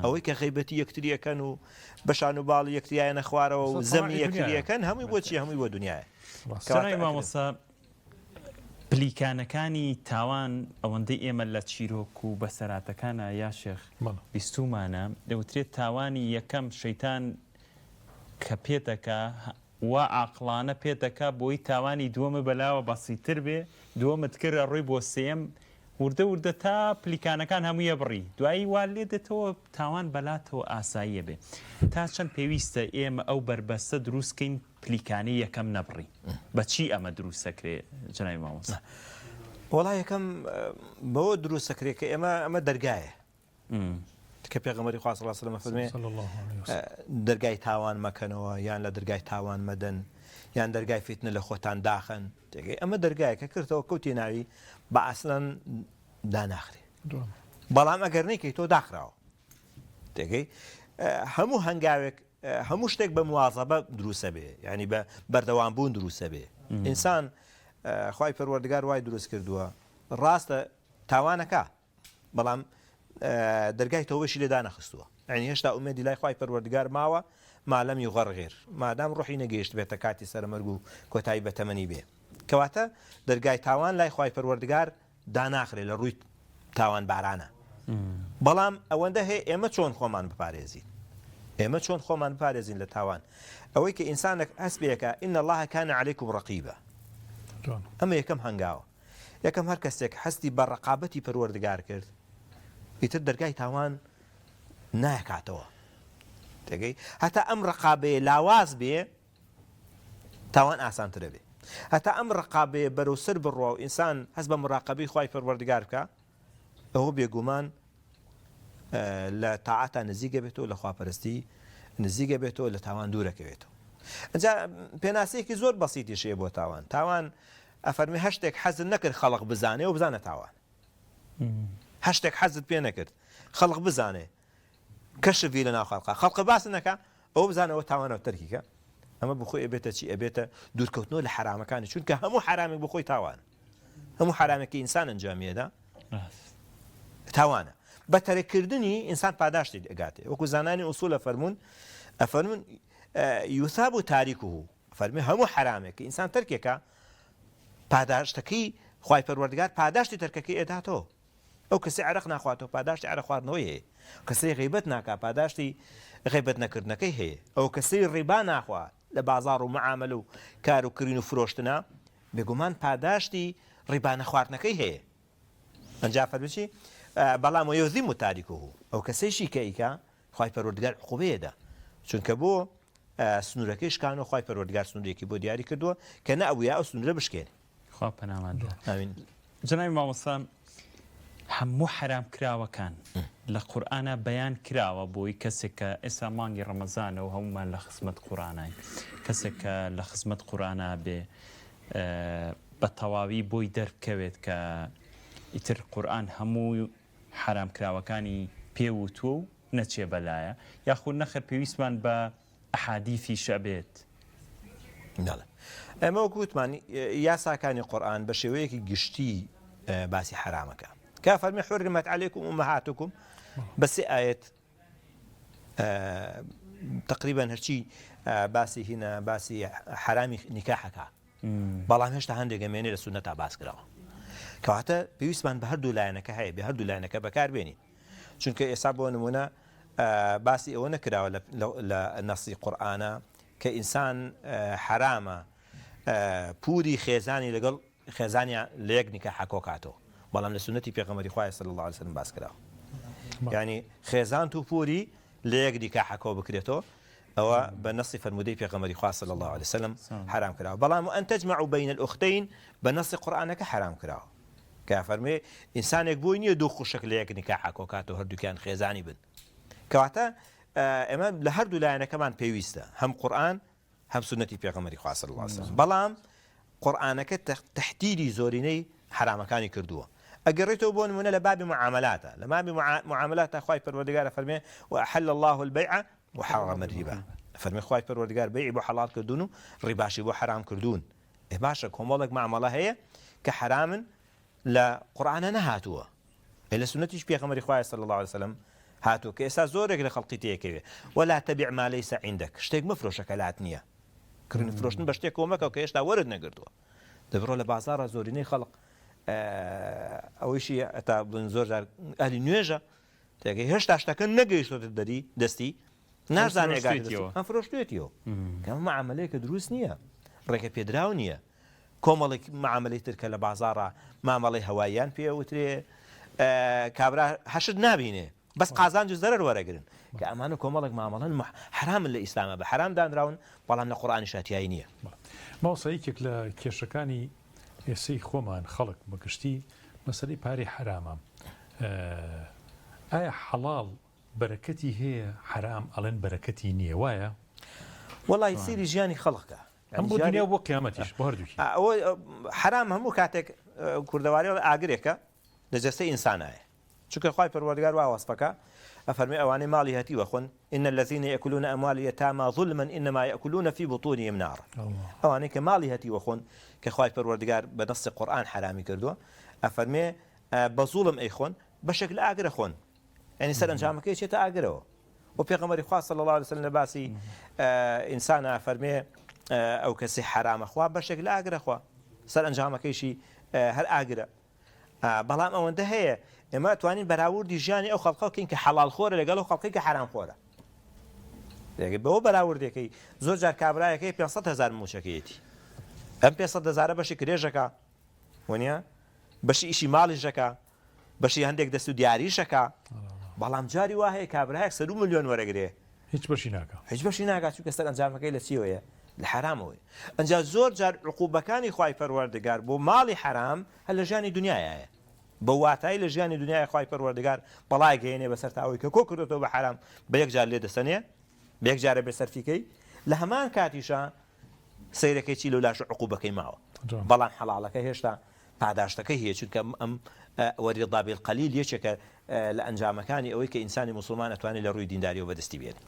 ئەوەی کە غیبەتی یەکتریەکەن و بەشان و باڵی یەکتریایەنە خوارەوە و زەمی یەکتریەکەن هەمووی بۆچی هەمووی بۆ دنیاە مامۆستا پلیکانەکانی تاوان ئەوەندەی ئێمە لە چیرۆک و بەسەراتەکانە یا شێخ بیستومانە دەوترێت تاوانی یەکەم شەیتان کە پێتەکە وا عاقڵانە پێتەکە بۆی تاوانی دووەمە بەلاوە بەسیتر بێ دووەمت کردە ڕووی بۆ سێم وردە وردە تا پلیکانەکان هەموویە بڕی دوایی وا لێ دێتەوە تاوان بەلاتەوە ئاساییە بێ تا چەند پێویستە ئێمە ئەو بربەستە دروستکەین پلیکانی یەکەم نەبڕی بەچی ئەمە دروستەکرێ جنای مامۆستا وڵا یەکەم بەوە دروستەکرێت کە ئەمە دەرگایە کە پێغەمبەری خوا صلی الله علیه و سلم دەرگای تاوان مەکەنەوە یان لە دەرگای تاوان مەدەن یان دەرگای فیتنە لە خۆتان داخن ئەمە دەرگایە کە کردەوە کەوتی ناوی بە ئاسڵەن داناخرێ بەڵام ئەگەر نەیکەی تۆ داخراوە تێگەی هەموو هەنگاوێک هەموو شتێک بە موازەبە دروستە بێ ینی بە بەردەوامبوون دروستە بێ ئینسان خوای پەروەردگار وای دروست کردووە ڕاستە تاوانەکە بەڵام دەرگای تۆبەشی لێدا نەخستووە ینی هێشتا ئومێدی لای خوای پەروەردگار ماوە مالەم یوغەڕغێر مادام ڕوحی نەگەیشت بێتە کاتی سەرمەرگ و کۆتایی بەتەمەنی بێ کەواتە دەرگای تاوان لای خوای پەروەردگار داناخرێ لە ڕووی تاوان بارانە بەڵام ئەوەندە هەیە ئێمە چۆن خۆمان بپارێزین ئێمە چۆن خۆمان بپارێزین لە تاوان ئەوەی کە ئینسانێک هەسبێکە ئین الله کان عەلەیکم ڕەقیبە ئەمە یەکەم هەنگاوە یەکەم هەر کەسێک هەستی بە ڕەقابەتی پەروەردگار کرد ئیتر دەرگای تاوان نایکاتەوە تێگەی هەتا ئەم ڕقابەیە لاواز بێ تاوان ئاسانترە بێ هەتا ئەم ڕقابەیە بەرەو سەر بڕوا و ئینسان هەست بە مراقبەی خوای پەروەردگار بکە ئەوە بێگومان لە تاعاتە نزیکە بێتەوە لە خواپەرستی نزیکە بێتەوە لە تاوان دوورەکەوێتەوە ئەجا پێناسەیەکی زۆر بەسیتیشەیە بۆ تاوان ئەفەرمی هەشتێک حەزت نەکرد خەڵق بزانێ و بزانە تاوان هەشتێک حەزت پێ نەکرد خەڵق بزانێ کەشفی لە ناو خەڵق باس نەکە ئەو بزانەوە تاوانەوە تەرکیکە ئەمە بخۆی ئەبێتە چی ئەبێتە دوورکەوتنەوە لە حرامەکانی چونکە هەموو حرامێک بخۆی تاوان هەموو حرامێکی ئینسان ئەنجامیەدا تاوانە بە تەرەکردنی ئینسان پاداشتی ئەگاتێ وەکو زانانی ئوسوولە ئەفەرمون یوثاب و تاریکه فەرمی هەموو حرامێکی ئینسان تەرکێکە پاداشتەکەی خوای پەروەردگار پاداشتی تەرکەکەی ئێداتەوە ئەو کەسی عرق ناخواتەوە پاداشتی عرق خواردنەوەی هەیە کەسەی غیبەت ناکا پاداشتی غیبەت نەکردنەکەی هەیە ئەو کەسەی ڕیبا ناخوا لە بازاڕ و معاملە و کار و کردن و فرۆشتنە بێگومان پاداشتی ڕیبا نەخواردنەکەی هەیە ئەنجا فەرمی بەڵام وەیوزیم و تاریکه ئەو کەسەیشی کە ئیکا خوای پەروەردگار عقوبەیەدا چونکە بۆ سنوورەکەی شکان و خوای پەروەردگار سنوورێکی بۆ دیاری کردووە کە نە ئەویا ئەو سنوورە بشکێنێ خوا پەناماندا جنابی مامۆستا هەموو حرام کراوەکان لە قورئانە بەیان کراوە بۆی کەسێک کە ئێستا مانگی ڕەمەزانەوە هەمومان لە خزمەت قورئانین کەسێک کە لە خزمەت قورئانە بێ بە تەواوی بۆی دەربکەوێت کە ئیتر قورئان هەموو حرام کراوەکانی پێوتووە و نەچێ بەلایە یاخود نەخەر پێویستمان بە ئەحادیثی شەبێت ئەمە وەکوتمان یاساکانی قورئان بە شێوەیەکی گشتی باسی حرامەکە کە فەرمی حرمت عەلەیکم ئومەهاتکم بەسێ ئایەت تقریبا هەرچی باسی هینە باسی حرامی نیکاحەکە بەڵام هێشتا هەندێک ئەمێنێ لە سونەتا باس کراوە کەواتە پێویستمان بە هەردوو لایەنەکە هەیە بە هەردوو لایەنەکە بەکاربێنین چونکە ئێستا بۆ نمونە باسی ئەوە نەکراوە لە نەسی قورئانە کە ئینسان حرامە پوری خێزانی لەگەڵ خێزانی لە یەک نیکاح کۆکاتەوە بەڵام لە سنەتی پێغەمبەری خوای صلی الله علیه و سلم باس کراوە یعنی خێزان و پوری لە یەک نیکاح کۆ بکرێتەوە أو بنص فرمودي في غمر خاص صلى الله عليه وسلم حرام كراو بلام أن تجمعوا بين الأختين بنص قرآنك حرام كراو كافرمي إنسانك بويني يدوخ شكل يك نكاحك وكاتو هردو كان خيزاني بن كواتا ئەمە لە هەردوو لایەنەکەمان پێویستە هەم قورئان هەم سنەتی پێغەمبەری خوا صلی الله علیه وسلم بەڵام قورئانەکە تەحدیدی زۆرینەی حرامەکانی کردووە ئەگەڕێتەوە بۆ نمونە لە بابی معاملاتە لە بابی معاملاتە خوای پەروەردگارە فەرمێ وأحل الله البيع وحرم الربا فەرمێ خوای پەروەردگار بەیعی بۆ حەڵال کردوون و ڕیباشی بۆ حرام کردوون باشە کۆمەڵێک معاملە هەیە کە حرامن لە قورئانە نەهاتووە لە سنەتیش پێغەمبەری خوای صلی الله علیه وسلم هاتو کە ئێستا زۆرێک لە خەڵقی تێکەوێ ولا تبع ما ليس عندك شتێک مفرۆشە کە لات نییە کردن فرۆشتن بە شتێک کۆمەکە کە هێشتا وەرت نەگرتووە دەبڕۆ لە بازارە زۆرینەی خەڵق ئەوەیشی ئەتا بن زۆر جار ئەهلی نوێژە تێگەی هێشتا شتەکە نەگەیشتۆتە دەری دەستی نازانێ ئەم فرۆشتوێتیەوە کە ئەمە معاملەیەکە دروست نییە ڕێکە پێدراو نییە کۆمەڵێک معاملەی تر کە لە بازارە مامەڵەی هەواییان پێوترێ کابرا حەشت نابینێ بس قازان زەرەر وەرەگرن کە ئەمانە کۆمەڵێک مامەڵەن حرامن لە ئیسلامە بە حرام دانراون بەڵام لە قورئانی شاتیایی نییە ماوەسەیەکێک لە کێشەکانی ئێسەی خۆمان خەڵک بەگشتی مەسەلەی پارەی حرامە ئایا حەڵاڵ بەرەکەتی هەیە حرام ئەڵێن بەرەکەتی نییە وایە وەڵی سیری ژیانی خەڵکە ئەم بۆ دنیا بۆ قیامەتیش بۆ هەردووکی حرام هەموو کاتێک کوردەواری ئاگرێکە لە جەستەی ئینسانایە چونکە خوای پەروەردگار وا وەسفەکە ئەفەرمێ ئەوانەی ماڵی هەتی وەخۆن إن الذين يأكلون أموال اليتامى ظلما إنما يأكلون في بطونهم نارا ئەوانەی کە ماڵی هەتی وەخۆن کە خوای پەروەردگار بە نەسی قورئان حرامی کردووە ئەفەرمێ بە زوڵم ئەیخۆن بەشێک لە ئاگرە خۆن یعنی سەرنجامەکەی چێتە ئاگرەوە و پێغەمبەری خوا صلی الله علیه وسلم لە باسی ئینسانە فەرمێ ئەو کەسی حرامە خوا بەشێک لە ئاگرە خوا سەرنجامەکەیشی هەر ئاگرە بەڵام ئەوەندە هەیە ئێمە توانین بەراوردی ژیانی ئەو خەڵقە بکەین کە حەڵال خۆرە لەگەڵ ئەو خەڵقی کە حرام خۆرە بەوە بەراوردەکەی زۆر جار کابرایەکەی 500,000 موچەکەیەتی ئەم 500,000 بەشی کرێژەکە وەنیە بەشی ئیشی ماڵیشەکە بەشی هەندێک دەست و دیاریشەکە بەڵام جاری وا هەیە کابرایەک 100 ملیۆن وەرەگرێ هیچ بەشی ناکە هیچ بەشی ناکات چونکە سەرنجامەکەی لە چیەوەیە لە حرامەوەی ئەنجا زۆر جار عقوبەکانی خوای پەروەردگار بۆ ماڵی حرام هەر لە ژیانی دنیایە بە واتای لە ژیانی دنیای خوای پەروەردگار بەڵای گەیەنێ بەسەر تاوەی کە کۆ کردێتەوە بە حرام بە یەک جار لێ دەسەنێ بە یەک جارە بێسەرفیکەی لە هەمان کاتیشە سەیرەکەی چی لە لاش عقوبەکەی ماوە بەڵام حەڵاڵەکە هێشتا پاداشتەکەی هەیە چونکە ئەم وەریضا بالقەلیل یەکێکە لە ئەنجامەکانی ئەوەی کە ئینسانی موسڵمان ئەتوانێت لە ڕووی دینداریەوە بەدەستی بێت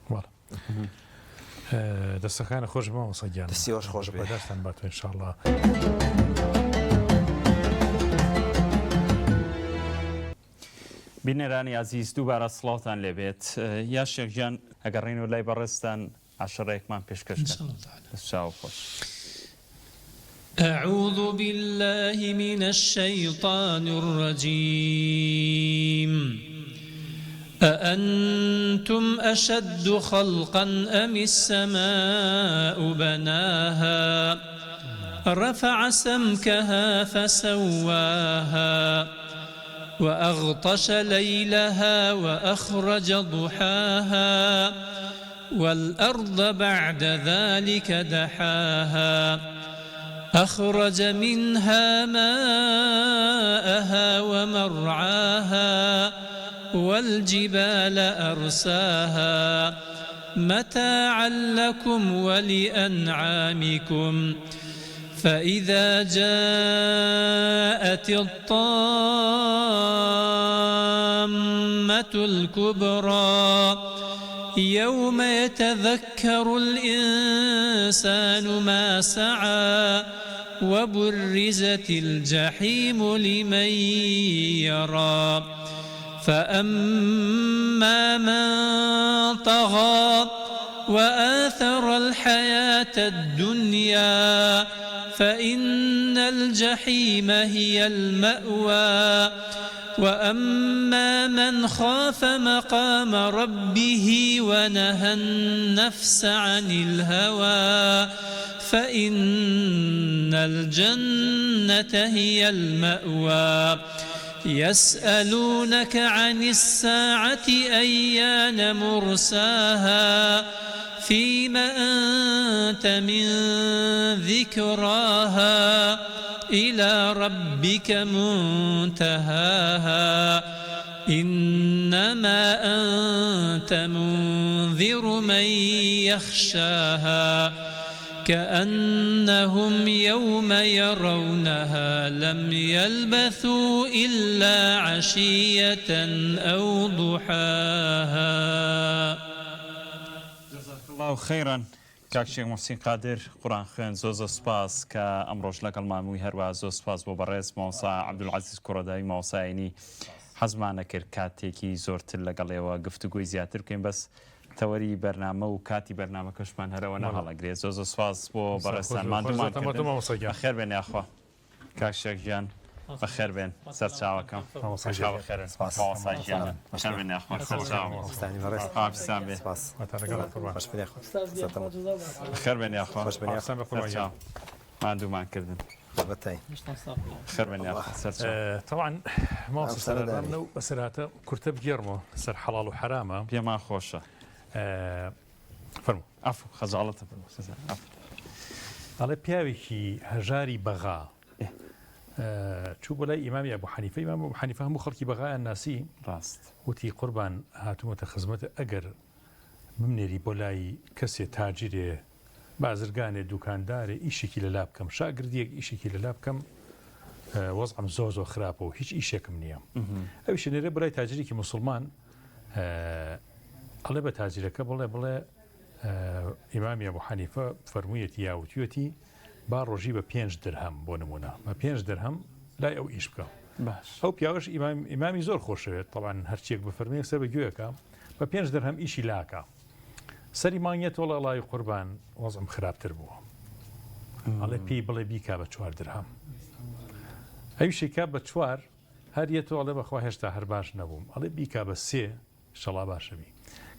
دەستەکانە خۆش بمەوە سەگیان دەستیەوەش خۆش بەدەستان باتوە ئینشاءالله بینەرانی عزیز دووبارە سڵاوتان لێبێت یا شێخجان ئەگەڕین و لای بەڕێستان عەشەرەیەکمان پێشکەشکە چاو خۆش أعوذ بالله من الشيطان الرجيم أأنتم أشد خلقا أم السماء بناها رفع سمكها فسواها وأغطش ليلها وأخرج ضحاها والأرض بعد ذلك دحاها أخرج منها ماءها ومرعاها والجبال أرساها متاعا لكم ولأنعامكم فإذا جاءت الطامة الكبرى يوم يتذكر الإنسان ما سعى وبرزت الجحيم لمن يرى فأما من طغى وآثر الحياة الدنيا فإن الجحيم هي المأوى وأما من خاف مقام ربه ونهى النفس عن الهوى فإن الجنة هي المأوى يسألونك عن الساعة أيان مرساها فيم أنت من ذكراها إلى ربك منتهاها إنما أنت منذر من يخشاها كأنهم يوم يرونها لم يلبثوا إلا عشية أو ضحاها. جزاك الله خيرا کاک شێخ موحسین قادر قورآن خوێن زۆ سوپاس کە ئەمڕۆژ لەگەڵ مامووی هەروە زۆر سوپاس بۆ بەڕێز مامۆستا عەبدولعەزیز کوڕەدایی مامۆستایانی حەزمانە کرد کاتێکی زۆرتر لەگەڵێەوە گفتوگوی زیاتر بکەین بەس تەوەری بەرنامە و کاتی بەرنامەکەشمان هەرەوە نەهەڵەگرێت زۆر سوپاس بۆ بەڕێستان مادومان بەخێر بێن یاخوا کاک شێخ گیان بەخێر بێن سەرچاوەکەم بەخێر بێن یاخوا بەخێر بێن یاخوا مادومان کردن خير من يا طبعا ما وصلنا بسرعه كرتب جيرمو سر حلال وحرامه بيا ما خوشه فرمو عفو خجالته عفو على بياوي هجاري بغا شو بلاي امام ابو حنيفه امام ابو حنيفه هم خلقي بغاء الناسي راست وتي قربان هاتمه خزمته اجر ممنري بلاي كسي تاجري بازرگانێ دوکاندارێ ئیشێکی لە لاب بکەم شاگردیەک ئیشێکی لە لاب بکەم وەزعم زۆر خراپە و هیچ ئیشێکم نییە ئەویش نێرە برای تاجرێکی موسڵمان ئەڵێ بە تاجرەکە بڵێ ئیمامی ئەبوو حەنیفە فەرموویەتی یاوتیوەتی با ڕۆژی بە 5 درهم بۆ نمونە بە 5 درهم لای ئەو ئیش بکە ئەو پیاوەش ئیمامی زۆر خۆشەوێت طبعاً هەرچیەک بفەرمێ سەر بەگوێیەکە بە 5 درهم ئیشی لاکە سەری مانگێت وەڵە ئەڵای قوربان وەزعم خراپتر بووە ئەڵێ پێی بڵێ بیکا بە 4 درهم ئەویشێکا بە 4 هەریەتەوە ئەڵێ بەخوا هێشتا هەر باش نەبووم ئەڵێ بیکا بە 3 شەڵا باشەبی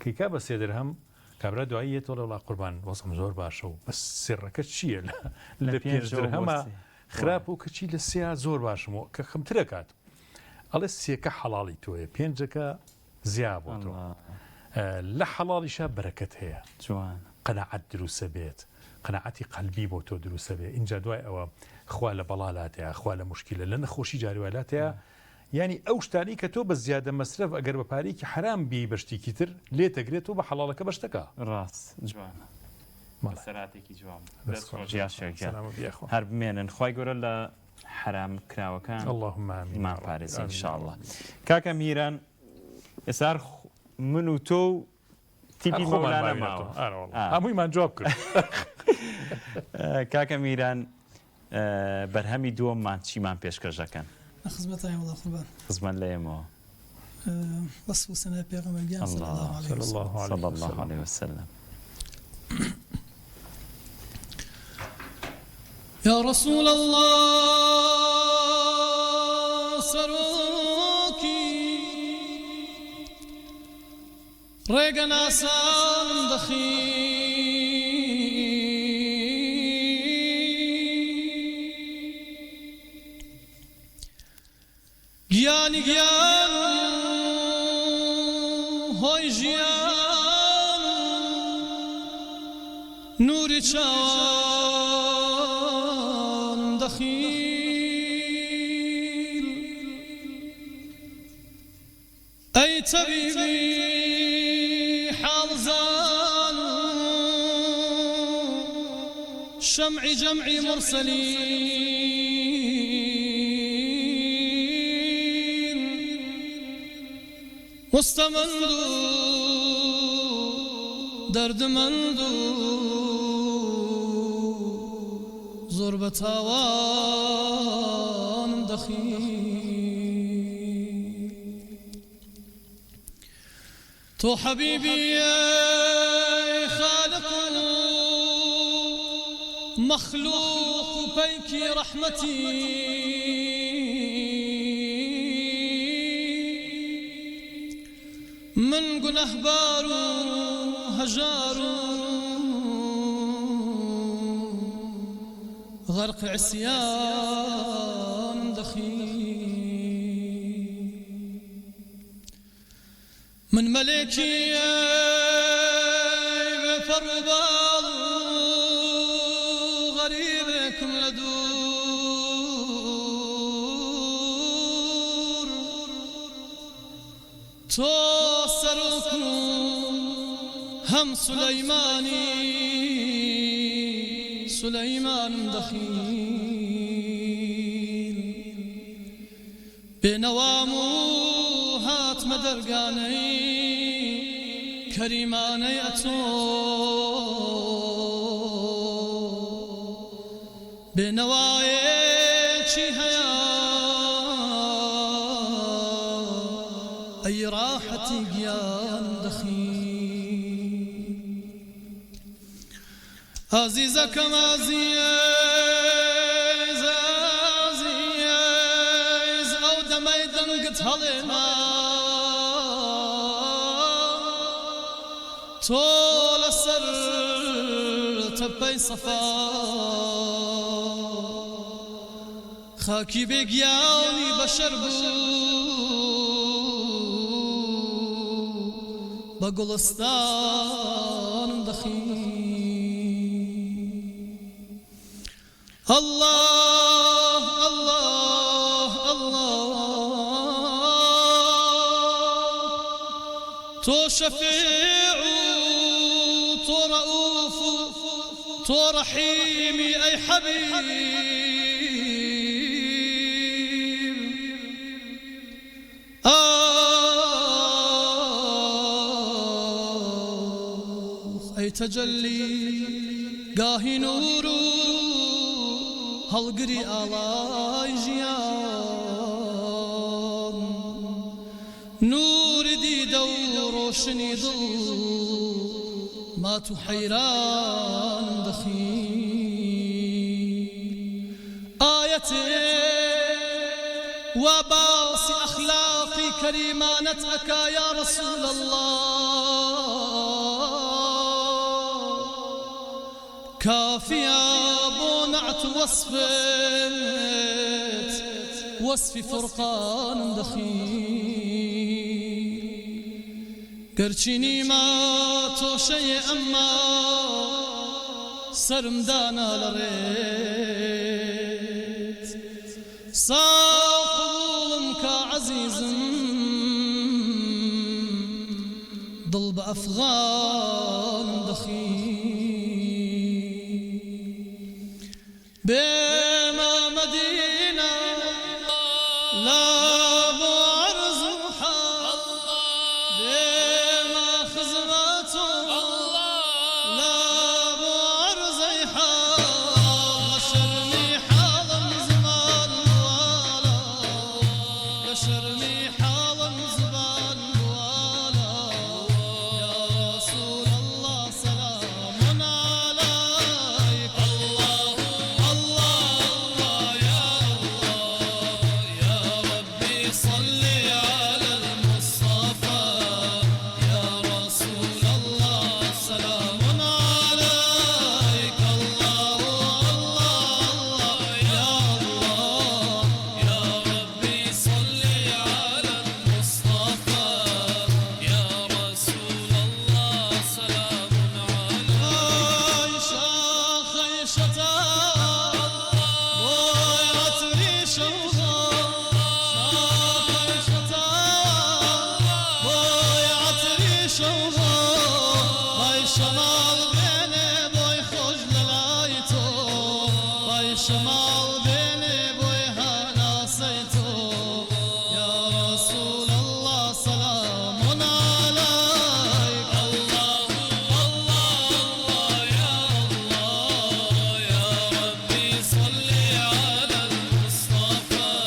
کەیکا بە 3 درهم کابرا دواییەتەوە وڵا قوربان وەزعم زۆر باشە و بە سێڕەکە چییە لە 5 درهەمە خراپ و کەچی لە 3 زۆر باشمەوە کە خەمترە کات ئەڵێ 3کە حەڵاڵی تۆیە 5ەکە زیا بۆ تۆ لە حەڵاڵیشا بەرەکەت هەیە جوان قەناعەت دروسە بێت قەناعەتی قەلبی بۆ تۆ دروسە بێت اینجا دوای ئەوە خوا لە بەڵالاتەیە خوا لە مشکلە لە نەخۆشی جاریوالاتەیە ینی ئەو شتانی کە تۆ بە زیادە مەسرف ئەگەر بە پارێکی حرام بی بەشتێکی تر لێتەگرێت و بە حەڵاڵەکە بەشتەکە ڕاست جوانە سەراتێکی جوان هەر بمێنن خوای گەورە لە حرام کراوەکان اللهم ئیمان پارێزی ئینشاءالله کاکە میران ئێستا من و تۆ تیپی مەولانە ماوە هەموویمان جواب کرد کاکە میران بەرهەمی دووەممان چیمان پێشکەشەکەن خزمەتای وڵا قوربان خزمەت لە ئێمەوە وەصف و سەنای پێغەمبەر گیان صلی الله عليه وسلم يا رسول الله سروكي ريغن آسان دخي گیانی گیان هۆی ژیان نوری چاوان دەخیل ئەی تەبیبی حاڵزان شەمعی جەمعی مرسەلین مستمند دەردمەند زۆر بە تاوانم دەخی تۆ حەبیبی خالق مەخلوق و پەیکی ڕەحمەتی من گونەهبار و هەژار و غرق عصيان دخيل من ملكي بفرض تۆ سەرۆک و هەم سولەیمانم دەخین بێنەوام و هاتمە دەرگانەی کەریمانەی ئەتۆ بێنەوایەکی هەیە ئەی ڕاحەتی گیانم دەخین عزیزەکەم عزیز ئەو دەمەی دەنگت هەڵێنا تۆ لەسەر تەپەی سەفا خاکی بێگیانی بەشەر بوو بە گوڵستانم دەخین الله الله الله تۆ شەفیع و تۆ ڕەئوف و تۆ ڕەحیمی ئەی حەبیب ئەی تەجەلی گاهی نور و هەڵگری ئاڵای ژیان نوری دیدە و ڕۆشنی دڵ مات و حەیرانم دەخین ئایەتێ وا باسی ئەخلاقی کەریمانەت ئەکا یا ڕەسوول الله کافیە بۆ نەعت وەصفت وەصفی فورقانم دەخین گەرچی نیمە تۆشەیە ئەمما سرم دانا لەڕێت ساقڵم کە عەزیزم دڵ بە ئەفغانم دەخین بێمە مەدینە لا بۆ عەرز و حال بێمە خزمەت و لا بۆ عەرزەی حال لە شەرمی حاڵم زمان والا لە شەرمی حاڵم زمان والا یا رسول الله سلام عليك الله الله يا الله يا ربي صل على المصطفى يا رسول الله سلام عليك الله الله يا الله يا ربي صل على المصطفى يا رسول الله سلام عليك خيشتا ويعتري شوها خيشتا ويعتري شوها باي شمال بيني بوي خوش للايتو باي شمال بيني بوي هناسيتو يا رسول الله سلام عليك الله الله يا الله يا ربي صل على المصطفى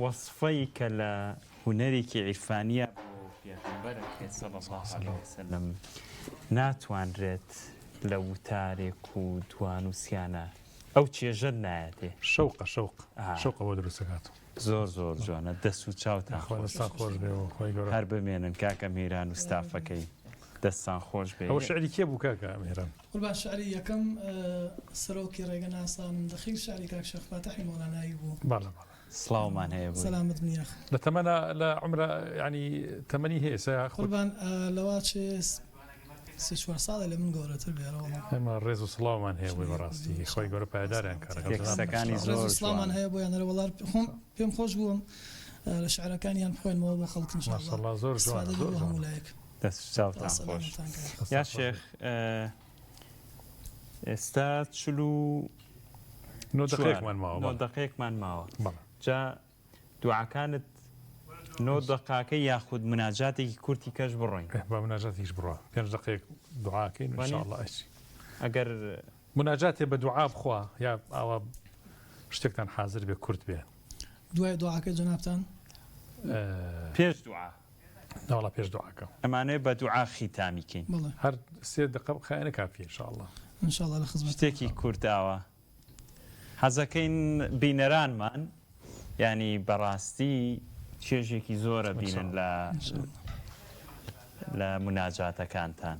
وەصفەی کە لە هونەرێکی عیرفانیە بۆ پێغەمبەرەکە صلی الله علیه وسلم ناتوانرێت لە وتارێک و دوانووسیانە ئەو چێژە نایەتێ شەوقە بۆ دروستەکات زۆر زۆر جوانە دەست و چاوتان خۆش بێ و خۆی گەورە هەر بمێنن کاکە میران و ستافەکەی دەستان خۆش بێ ئەو شعری کێ بوو کاکە میران قوربان شعری یەکەم سەرۆکی ڕێگەناسان دەخیل شعری کاک شێخ فاتحی مۆلانایی بوو باڵە سڵاومان هەیە بوو سەلامت نیەخ لە تەمەنە لە عمرە ینی تەمەنی هەیە سە قوربان لەوا چێ 3-4 ساڵە لە من گەورەتر بێرەوە ئێمە ڕێز و سڵاومان هەیە بۆی بەڕاستی خۆی گەورە پایداریان تێکستەکانی ڕێز زۆر سڵامان هەیە بۆ یانەرە وەڵار پێم خۆش بووم لە شعرەکانیان بخۆینەوە بۆ خەڵک ماشەڵڵا زۆر جوان استفادە بۆ هەموو لایەک دەست و چاوتان خۆش یا شێخ ئێستا 9 دقەیەکمان ماوە بەڵێ جا دوعاکانت 9 دقاکە یاخود مناجاتێکی کورتی کەش بڕۆین بە مناجاتیش بڕە 5 دقەیەک دوعاکەین انشاءالله ئەچی ئەگەر مناجاتێ بە دوعا بخوا یا ئاوا شتێکتان حاضر بێ کورت بێ دوای دوعاکە جەنابتان پێش دوعا ناوەڵا پێش دوعاکە ئەمانەیە بە دوعا خیتامیکەین بەڵێ هەر 3 دقە بخایەنە کافی انشاءالله انشاءالله لە خزمەت شتێکی کورداوە حەزەکەین بینەرانمان ینی بەڕاستی چێژێکی زۆرە بینن لە مناجاتەکانتان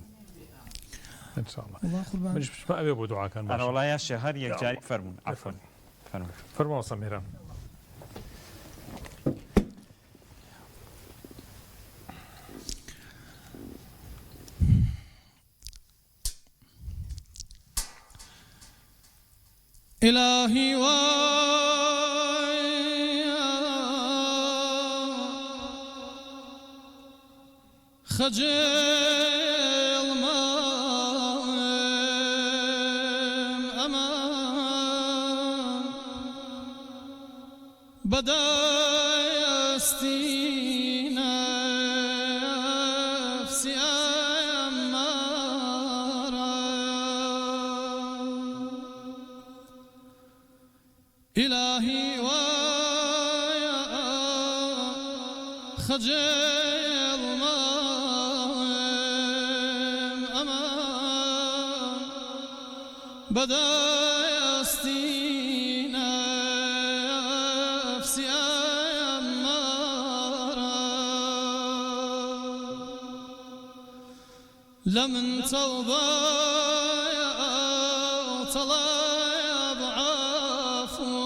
انشاءالله والله قوربان منش بشمە ئەوێ بۆ دوعاکان ئەرەوەڵایە شێ هەر یەکجاری فەرمون عەفوەن فەرمەوە سەمیران إلهي خجل ما أمان بدايستي نفسي أمارا إلهي خجل ما أمان بدايستي نفسي أمارا لمن توبة طلب عفو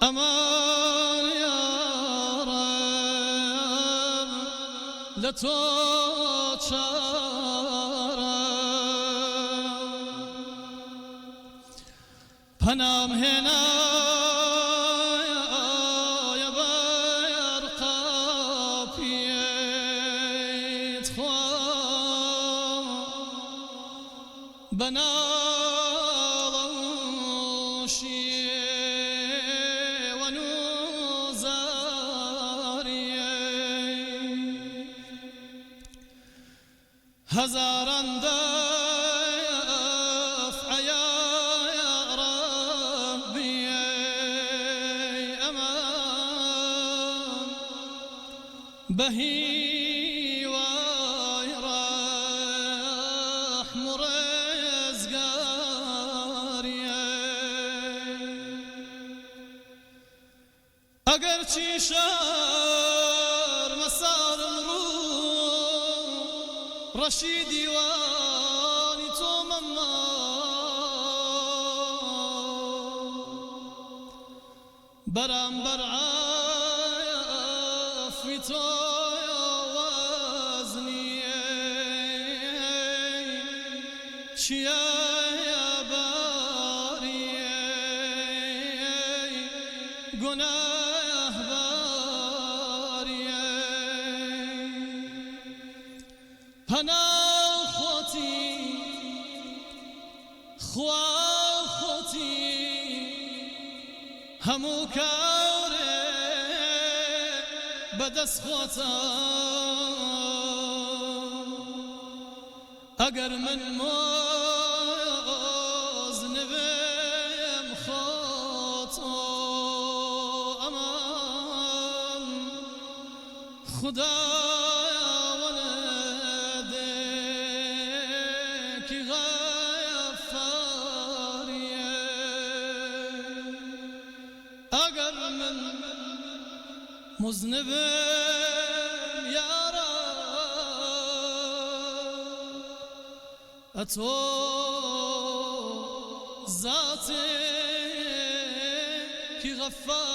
أمان يا رب لتوچارا پنام هنا يا برقا بيت خوا بناوشي هزاران دفع يا ربي أمان بهي ويرحم رزقاري أقر شار مسار رشيدي واني تومما برام برعاف في تويا وزني شيا يا باري قناه باري هنا خوتي خوا خوتي همو كاوري بدس خوتا اگر من موز نبيم خوتا خدایا ولدك غفاریه اگر من مذنبم یا رب اتو ذاتك غفاری.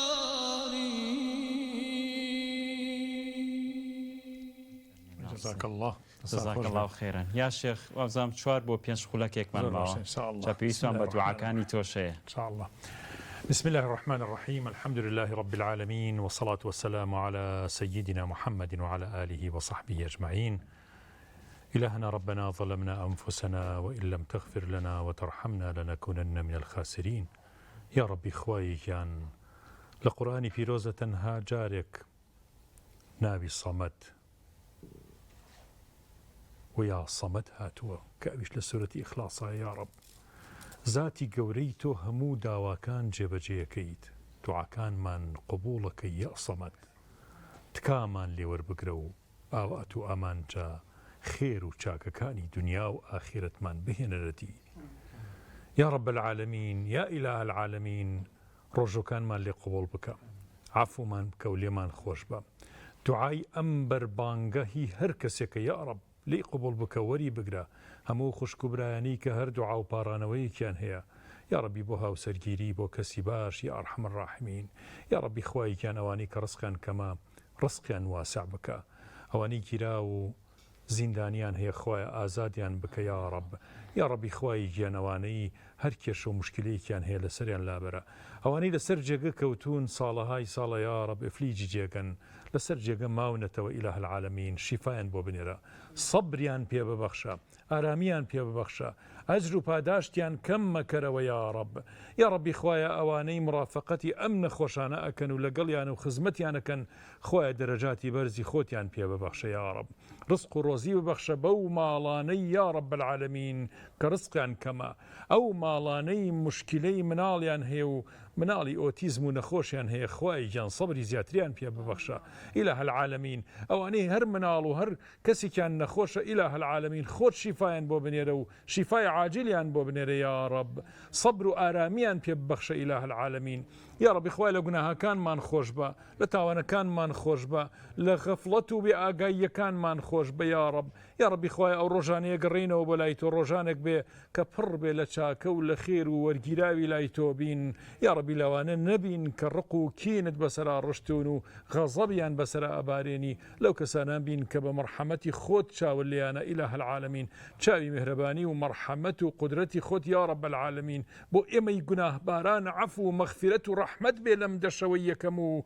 جزاك الله خێرن یا شێخ وازام 4 بۆ 5 خولەکێکمان ماوە پێویستمان بە دوعاکانی تۆشەیە إن شاء الله. بسم الله الرحمن الرحيم، الحمد لله رب العالمين، والصلاة والسلام على سيدنا محمد وعلى آله وصحبه أجمعين. إلهنا ربنا ظلمنا أنفسنا وإن لم تغفر لنا وترحمنا لنكونن من الخاسرين. يا ربي خواي كان لقرآن في روزة هاجارك نابي الصمد ويا صمد هاتوا كأبش لسورة إخلاصها يا رب ذاتي قوريتو همو داواكان جبجيكيت دعاكان من قبولك يا صمد تكامان لي وربقرو آواتو أمان جا خير وشاككاني دنيا وآخرة من بهن ردي يا رب العالمين يا إله العالمين رجو كان من لي قبول بك عفو من كولي من خوش با دعاي أمبر بانگهي هر كسيك يا رب لي قبول بك وري بقرا همو خوش كبراني كهر دعاو بارانوي كان هي يا ربي بوها وسرجيري بو كسي باش يا أرحم الراحمين. يا ربي خواي كان أوانيك رزقا كما رزقا واسع بك أوانيك راو زندانيان هي خوايا آزاديان بك يا رب. يا ربي خواي جانواني هر كيش ومشكلي كان هي لسريان لابرا أواني لسر جيغا كوتون صالة هاي صالة يا رب إفليجي جيغا لسر جيغا ماونة وإله العالمين شفايان بو بنيرا صبريان بيا ببخشا آراميان بيا ببخشا أجر باداشتيان كم مكروا يا رب. يا ربي خوايا أواني مرافقتي أمن خوشانا أكن ولقليان وخزمتيان أكن خوايا درجاتي برزي خوتيان بيا ببخشا يا رب. رزق روزي ببخشا بو مالاني يا رب العالمين كرزقيان كما أو مالاني مشكلي مناليان هيو منالي أوتيزم ونخوشيان هي خواي جان صبري زياتريان بيا ببخشا إله العالمين أواني هر منالو هر كسي كان نخوش إله العالمين خود شفايان بو بنيرو شفاي عاجليان بو بنيرو يا رب صبر آراميان بيا ببخشا إله العالمين. يا رب إخوائي لقناها كان ما نخوش با لتاوانا كان ما نخوش با لغفلتو بآقايا كان ما نخوش با يا رب. يا رب إخوائي أو روجاني قرينا وبلايتو روجانك بي كبر بي لچاكو لخير وورقيراوي لايتو بين يا رب لوانا نبين كرقو كينت بسرا رشتونو غضبيان بسرا أباريني لو كسانا بين كبمرحمتي خود شاوليانا إله العالمين شاوي مهرباني ومرحمته وقدرتي خود يا رب العالمين بو إمي قناه باران عفو مغفرته رحمة بلم دشوية كمو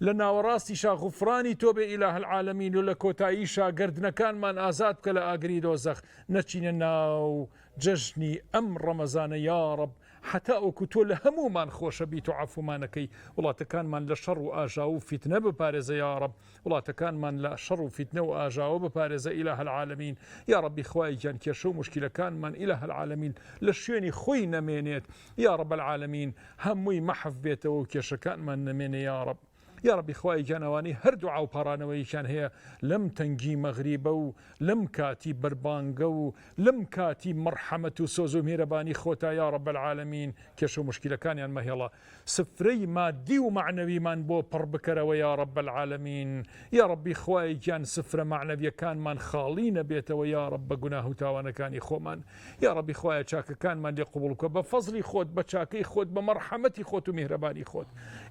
لنا وراسي شا غفراني توبة إله العالمين ولكو تعيشا قردنا كان من آزاد كلا أقريد وزخ نتشيننا ججني أم رمضان يا رب حتى أكتول همو من خوش بيتو عفو مانكي والله تكان من لشر وآجاو فتنة ببارزة يا رب والله تكان من لشر وفتنة وآجاو ببارزة إله العالمين. يا رب إخوائي جان كيشو مشكلة كان من إله العالمين لشيني خوي نمينيت يا رب العالمين هموي محف بيته وكيش كان من نميني يا رب. يا رب إخوائي جانواني هر دعاو بارانوي كان هي لم تنجي مغربو لم كاتي بربانقو لم كاتي مرحمة سوزو ميرباني خوتا يا رب العالمين كيشو مشكلة كان يعني ما هي الله سفري مادي ومعنوي من بو بربكرة ويا رب العالمين. يا رب إخوائي كان سفر معنوي كان من خالين بيته ويا رب قناه تاوانا كان يخو من يا رب إخوائي شاك كان من يقبلك بفضلي خود بشاكي خود بمرحمتي خود ومهرباني خود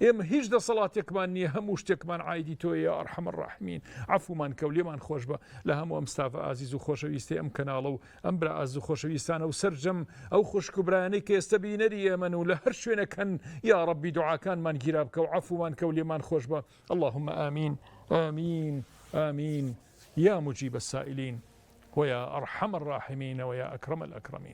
إم هجد صلاتك من هموشتك من عايدي تو يا أرحم الراحمين عفو من كولي من خوش با لهم أمستاف عزيز وخوش ويستي أم كنالو أم برأز وخوش ويستان أو سرجم أو خوش كبراني كيستبين ري من ولهر شوينة كان يا ربي دعا كان من جرابك وعفو من كولي من خوش با. اللهم آمين آمين آمين يا مجيب السائلين ويا أرحم الراحمين ويا أكرم الأكرمين.